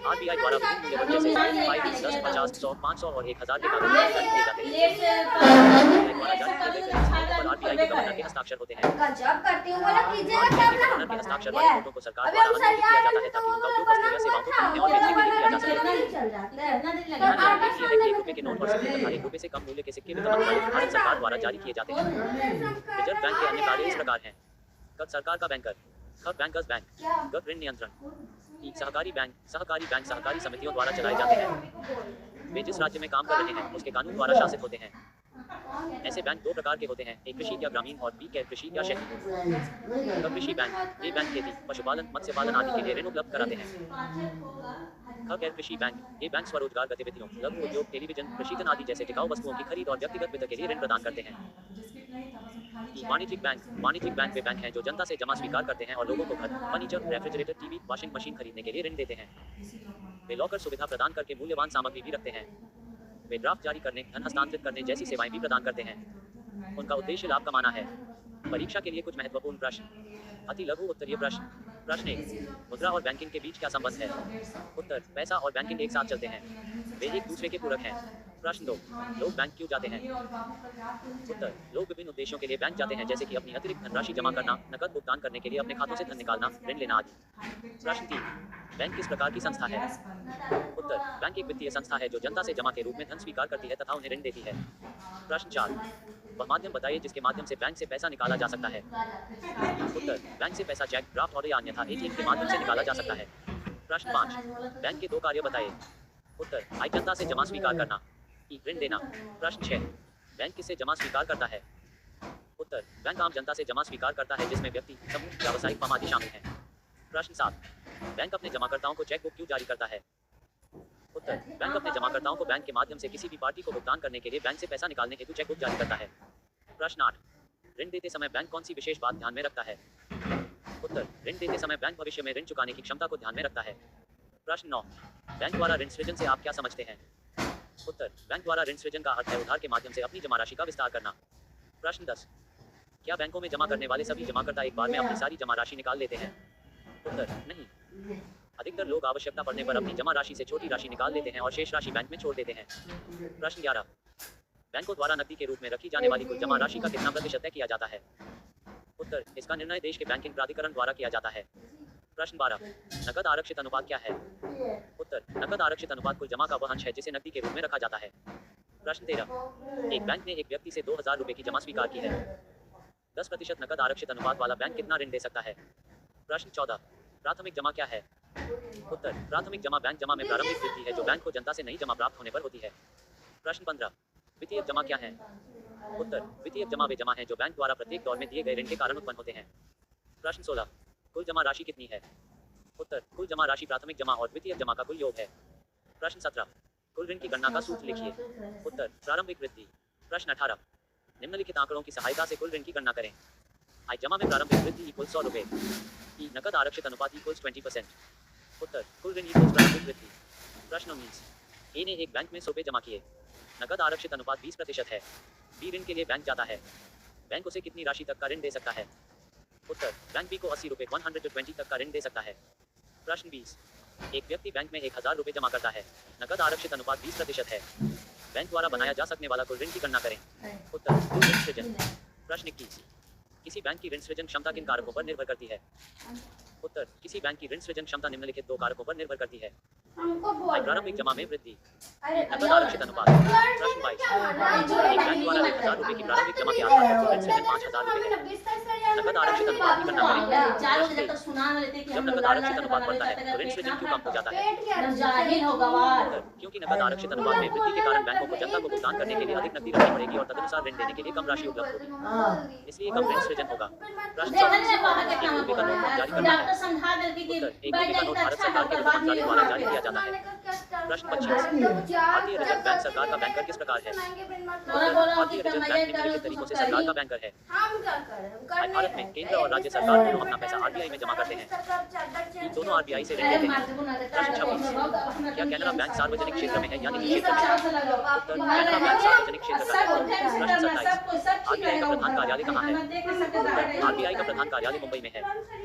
आरबीआई द्वारा विभिन्न मूल्यवर्ग जैसे 5, 10, 50, 100, 500 और 1000 के कागज जारी किए जाते हैं। आरबीआई द्वारा जारी किए गए करेंसी नोटों पर आरबीआई के गवर्नर के हस्ताक्षर होते हैं। गवर्नर के हस्ताक्षर वाले नोटों को सरकार द्वारा अनुमोदित किया जाता है ताकि उनका उपयोग वस्तुओं या सेवाओं को खरीदने और बेचने के लिए किया जा सके। ₹1 के नोट और सिक्के तथा ₹1 से कम मूल्य के सिक्के वित्त मंत्रालय भारत सरकार द्वारा जारी किए जाते हैं। रिजर्व बैंक के अन्य कार्य इस प्रकार हैं। क सरकार का बैंकर, ख बैंकर्स बैंक, ग ऋण नियंत्रण, ई सहकारी बैंक सहकारी समितियों द्वारा चलाए जाते हैं। वे जिस राज्य में काम कर रहे हैं उसके कानून द्वारा शासित होते हैं। ऐसे बैंक दो प्रकार के होते हैं, एक कृषि या ग्रामीण और बी कृषि या शहरी। कृषि बैंक, ये बैंक खेती, पशुपालन, मत्स्य पालन आदि के लिए ऋण उपलब्ध कराते हैं। गैर कृषि बैंक, ये बैंक स्वरोजगार गतिविधियों, लघु उद्योग, टेलीविजन, प्रशीतन आदि जैसे टिकाऊ वस्तुओं की खरीद और व्यक्तिगत वित्त के लिए ऋण प्रदान करते हैं। वाणिज्यिक बैंक वे बैंक हैं जो जनता से जमा स्वीकार करते हैं और लोगों को घर, furniture, refrigerator, TV, washing machine खरीदने के लिए ऋण देते हैं। वे लॉकर सुविधा प्रदान करके मूल्यवान सामग्री भी रखते हैं। वे ड्राफ्ट जारी करने, धन हस्तांतरित करने जैसी सेवाएं भी प्रदान करते हैं। उनका उद्देश्य लाभ कमाना है। परीक्षा के लिए कुछ महत्वपूर्ण प्रश्न। अति लघु उत्तरीय प्रश्न। प्रश्न 1, मुद्रा और बैंकिंग के बीच क्या संबंध है? उत्तर, पैसा और बैंकिंग एक साथ चलते हैं, वे एक दूसरे के पूरक हैं। प्रश्न 2, लोग बैंक क्यों जाते हैं? उत्तर, लोग विभिन्न उद्देश्यों के लिए बैंक जाते हैं जैसे कि अपनी अतिरिक्त धनराशि जमा करना, नकद भुगतान करने के लिए अपने खातों से धन निकालना, ऋण लेना आदि। प्रश्न 3, बैंक किस प्रकार की संस्था है? उत्तर, बैंक एक वित्तीय संस्था है जो जनता से जमा के रूप में धन स्वीकार करती है तथा उन्हें ऋण देती है। प्रश्न 4, वह माध्यम बताइए जिसके माध्यम से बैंक से पैसा निकाला जा सकता है। उत्तर, बैंक से पैसा चेक, ड्राफ्ट और या अन्यथा एटीएम के माध्यम से निकाला जा सकता है। प्रश्न 5, बैंक के दो कार्य बताइए। उत्तर, आई जनता से जमा स्वीकार करना, ई ऋण देना। प्रश्न 6, बैंक किससे जमा स्वीकार करता है? उत्तर, बैंक आम जनता से जमा स्वीकार करता है जिसमें व्यक्ति, समूह, व्यावसायिक फर्म शामिल हैं। प्रश्न 7, बैंक अपने जमाकर्ताओं को चेक बुक क्यों जारी करता है? उत्तर, बैंक अपने जमाकर्ताओं को बैंक के माध्यम से किसी भी पार्टी को भुगतान करने के लिए बैंक से पैसा निकालने हेतु चेकबुक जारी करता है। प्रश्न 8, ऋण देते समय बैंक कौन सी विशेष बात ध्यान में रखता है? उत्तर, ऋण देते समय बैंक भविष्य में ऋण चुकाने की क्षमता को ध्यान में रखता है। प्रश्न 9, बैंक द्वारा ऋण सृजन से आप क्या समझते हैं? उत्तर, बैंक द्वारा ऋण सृजन का अर्थ है उधार के माध्यम से अपनी जमा राशि का विस्तार करना। प्रश्न 10, क्या बैंकों में जमा करने वाले सभी जमाकर्ता एक बार में अपनी सारी जमा राशि निकाल लेते हैं? उत्तर, नहीं। अधिकतर लोग आवश्यकता पड़ने पर अपनी जमा राशि से छोटी राशि निकाल लेते हैं और शेष राशि बैंक में छोड़ देते हैं। प्रश्न 11, बैंकों द्वारा नकदी के रूप में रखी जाने वाली कुल जमा राशि का कितना प्रतिशत तय किया जाता है? उत्तर, इसका निर्णय देश के बैंकिंग प्राधिकरण द्वारा किया जाता है। प्रश्न 12, नकद आरक्षित अनुपात क्या है? उत्तर, नकद आरक्षित अनुपात कुल जमा का वह अंश है जिसे नकदी के रूप में रखा जाता है। प्रश्न 13, एक बैंक ने एक व्यक्ति से 2000 रुपए की जमा स्वीकार की है। 10% नकद आरक्षित अनुपात वाला बैंक कितना ऋण दे सकता है? प्रश्न 14, प्राथमिक जमा क्या है? उत्तर, प्राथमिक जमा बैंक जमा में प्रारंभिक वृद्धि है जो बैंक को जनता से नई जमा प्राप्त होने पर होती है। प्रश्न 15, वित्तीय जमा क्या है? उत्तर, वित्तीय जमा वे जमा है जो बैंक द्वारा प्रत्येक दौर में दिए गए ऋण के कारण उत्पन्न होते हैं। प्रश्न 16, कुल जमा राशि कितनी है? उत्तर, कुल जमा राशि प्राथमिक जमा और द्वितीय जमा का कुल योग है। प्रश्न 17, कुल ऋण की गणना का सूत्र लिखिए। उत्तर, प्रारंभिक वृद्धि। प्रश्न 18, निम्नलिखित आंकड़ों की सहायता से कुल ऋण की गणना करें। आय जमा में प्रारंभिक वृद्धि इक्वल 100 रुपए। ई नकद आरक्षित अनुपात इक्वल्स 20%। उत्तर, कुल ऋण इक्वल्स प्रारंभिक वृद्धि। प्रश्न 19, ए ने एक बैंक में 100 रुपए जमा किए। नकद आरक्षित अनुपात 20% है। बी ऋण के लिए बैंक जाता है। बैंक उसे कितनी राशि तक का ऋण दे सकता है? उत्तर, बैंक बी को 80 रुपए 120 तक का ऋण दे सकता है। प्रश्न 20, एक व्यक्ति बैंक में 1000 रुपए जमा करता है। नकद आरक्षित अनुपात 20% है। बैंक द्वारा बनाया जा सकने वाला कुल ऋण की गणना करें। उत्तर, कुल ऋण सृजन। प्रश्न 21, किसी बैंक की ऋण सृजन क्षमता किन कारकों पर निर्भर करती है? उत्तर, किसी बैंक की ऋण सृजन क्षमता निम्नलिखित 2 कारकों पर निर्भर करती है। प्रारंभिक जमा में वृद्धि, नकद आरक्षित अनुपात। प्रश्न 22, एक बैंक द्वारा 1000 रुपए की प्रारंभिक जमा के आधार पर कुल ऋण सृजन 5000 रुपए है। नकद आरक्षित अनुपात की गणना करें। जब नकद आरक्षित अनुपात बढ़ता है तो ऋण सृजन क्यों कम हो जाता है? उत्तर, क्योंकि नकद आरक्षित अनुपात में वृद्धि के कारण बैंकों को जनता को भुगतान करने के लिए अधिक नकदी रखनी पड़ेगी और तदनुसार ऋण देने के लिए कम राशि उपलब्ध होगी, इसलिए कम ऋण सृजन होगा। प्रश्न 24, एक रुपये का नोट जारी करना है। उत्तर, एक रुपये का नोट भारत सरकार के वित्त मंत्रालय द्वारा जारी किया जाता है। प्रश्न 25, भारतीय रिजर्व बैंक सरकार का बैंकर किस प्रकार है? उत्तर, भारतीय रिजर्व बैंक निम्नलिखित तरीकों से सरकार का बैंकर है। भारत में केंद्र और राज्य सरकार दोनों अपना पैसा आरबीआई में जमा करते हैं। दोनों आरबीआई से ऋण लेते हैं। प्रश्न 26, क्या कैनरा बैंक सार्वजनिक क्षेत्र में है या निजी क्षेत्र में? उत्तर, कैनरा बैंक सार्वजनिक क्षेत्र का है। प्रश्न 27, आरबीआई का प्रधान कार्यालय कहाँ है? उत्तर, आरबीआई का प्रधान कार्यालय मुंबई में है।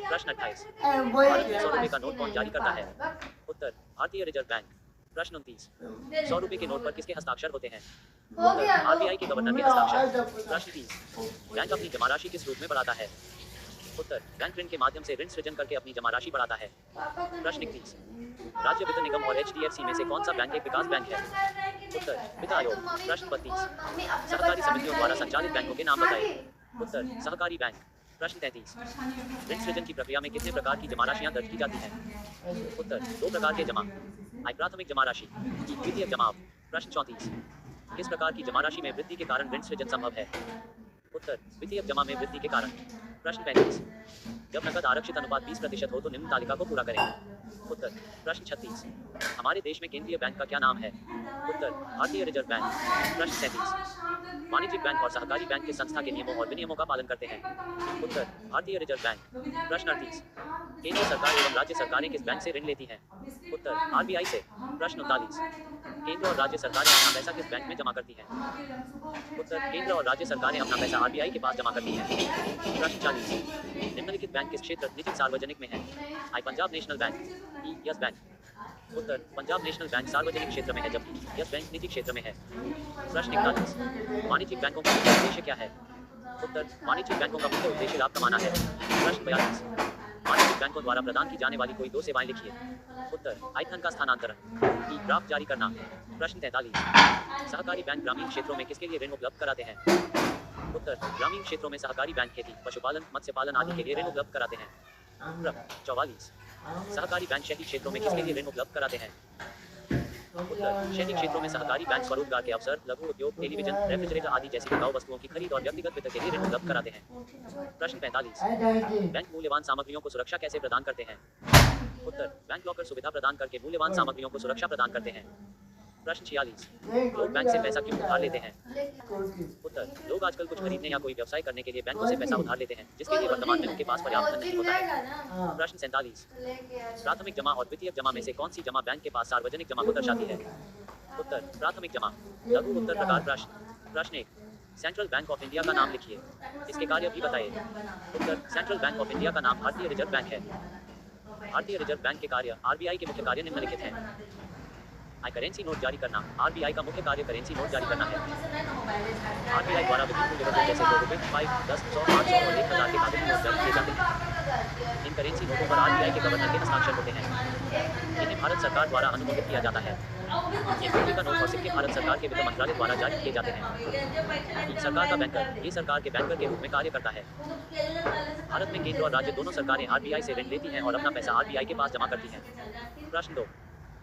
प्रश्न 28, भारत में 100 रुपए का नोट कौन जारी करता है? उत्तर, भारतीय रिजर्व बैंक। प्रश्न 29, 100 रुपए के नोट पर किसके हस्ताक्षर होते हैं? उत्तर, आरबीआई के गवर्नर के हस्ताक्षर। प्रश्न 30, बैंक अपनी जमा राशि किस रूप में बढ़ाता है? उत्तर, बैंक ऋण के माध्यम से ऋण सृजन करके अपनी जमा राशि बढ़ाता है। प्रश्न 31, राज्य वित्त निगम और एचडीएफसी में से कौन सा बैंक एक विकास बैंक है? उत्तर, वित्त आयोग। प्रश्न 32, सहकारी समितियों द्वारा संचालित बैंकों के नाम बताइए। उत्तर, सहकारी बैंक। प्रश्न 33, ऋण सृजन की प्रक्रिया में कितने प्रकार की जमा राशियां दर्ज की जाती हैं? उत्तर, 2 प्रकार के जमा, आय प्राथमिक जमा राशि, द्वितीय जमा। प्रश्न 34, किस प्रकार की जमा राशि में वृद्धि के कारण ऋण सृजन संभव है? उत्तर, द्वितीय जमा में वृद्धि के कारण। प्रश्न 35, जब नकद आरक्षित अनुपात 20% हो तो निम्न तालिका को पूरा करें। उत्तर, प्रश्न 36, हमारे देश में केंद्रीय बैंक का क्या नाम है? उत्तर, भारतीय रिजर्व बैंक। प्रश्न 37, वाणिज्यिक बैंक और सहकारी बैंक किस संस्था के नियमों और विनियमों का पालन करते हैं? उत्तर, भारतीय रिजर्व बैंक। प्रश्न 38, केंद्र सरकार एवं राज्य सरकारें किस बैंक से ऋण लेती हैं? उत्तर, आरबीआई से। प्रश्न 39, केंद्र और राज्य सरकारें अपना पैसा किस बैंक में जमा करती हैं? उत्तर, केंद्र और राज्य सरकारें अपना पैसा आरबीआई के पास जमा करती हैं। प्रश्न 40, निम्नलिखित बैंक किस क्षेत्र निजी सार्वजनिक में है? आई पंजाब नेशनल बैंक, ई यस बैंक। उत्तर, पंजाब नेशनल बैंक सार्वजनिक क्षेत्र में है जबकि यस बैंक निजी क्षेत्र में है। प्रश्न 41, वाणिज्यिक बैंकों का मुख्य उद्देश्य क्या है? उत्तर, वाणिज्यिक बैंकों का मुख्य उद्देश्य लाभ कमाना है। प्रश्न 42, वाणिज्यिक बैंकों द्वारा प्रदान की जाने वाली कोई 2 सेवाएं लिखिए। उत्तर, आई धन का स्थानांतरण, ई ड्राफ्ट जारी करना। प्रश्न 43, सहकारी बैंक ग्रामीण क्षेत्रों में किसके लिए ऋण उपलब्ध कराते हैं? उत्तर, ग्रामीण क्षेत्रों में सहकारी बैंक खेती, पशुपालन, मत्स्य पालन आदि के लिए ऋण उपलब्ध कराते हैं। 44, सहकारी बैंक शहरी क्षेत्रों में किसके लिए ऋण उपलब्ध कराते हैं? उत्तर, शहरी क्षेत्रों में सहकारी बैंक स्वरोजगार के अवसर, लघु उद्योग, टेलीविजन, रेफ्रिजरेटर आदि जैसी टिकाऊ वस्तुओं की खरीद और व्यक्तिगत वित्त के लिए ऋण उपलब्ध कराते हैं। प्रश्न 45, बैंक मूल्यवान सामग्रियों को सुरक्षा कैसे प्रदान करते हैं? उत्तर, बैंक लॉकर सुविधा प्रदान करके मूल्यवान सामग्रियों को सुरक्षा प्रदान करते हैं। प्रश्न 46, लोग बैंक से पैसा क्यों उधार लेते हैं? उत्तर, लोग आजकल कुछ खरीदने या कोई व्यवसाय करने के लिए बैंकों से पैसा उधार लेते हैं, जिसके लिए वर्तमान में उनके पास पर्याप्त धन नहीं होता है। प्रश्न 47, प्राथमिक जमा और द्वितीयक जमा में से कौन सी जमा बैंक के पास सार्वजनिक जमा को दर्शाती है? उत्तर, प्राथमिक जमा। लघु उत्तर प्रकार प्रश्न। प्रश्न 1, सेंट्रल बैंक ऑफ इंडिया का नाम लिखिए, इसके कार्य भी बताइए। उत्तर, सेंट्रल बैंक ऑफ इंडिया का नाम भारतीय रिजर्व बैंक है। भारतीय रिजर्व बैंक के कार्य आरबीआई के मुख्य कार्य निम्नलिखित हैं। करेंसी नोट जारी करना। आरबीआई का मुख्य कार्य करेंसी नोट जारी करना है। आरबीआई द्वारा विभिन्न मूल्य जैसे 2 रुपए, 5, 10, 100, 500 और 1000 के कागजी नोट जारी किए जाते हैं। इन करेंसी नोटों पर आरबीआई के गवर्नर के हस्ताक्षर होते हैं। इन्हें भारत सरकार द्वारा अनुमोदित किया जाता है। ये रुपये का नोट और सिक्के भारत सरकार के वित्त मंत्रालय द्वारा जारी किए जाते हैं। सरकार का बैंकर, ये सरकार के बैंकर के रूप में कार्य करता है। भारत में केंद्र और राज्य दोनों सरकारें आरबीआई से ऋण लेती हैं और अपना पैसा आरबीआई के पास जमा करती हैं। प्रश्न 2,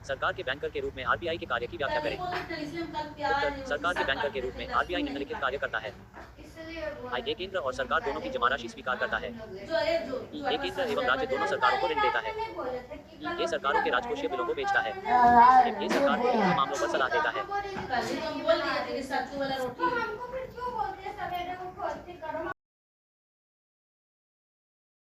सरकार के बैंकर के रूप में आरबीआई के कार्य की व्याख्या करें। उत्तर, सरकार के बैंकर के रूप में आरबीआई निम्नलिखित कार्य करता है। ये केंद्र और सरकार दोनों की जमा राशि स्वीकार करता है। ये केंद्र एवं राज्य दोनों सरकारों को ऋण देता है। ये सरकारों के राजकोषीय बिलों को बेचता है। ये सरकार को वित्तीय मामलों पर सलाह देता है।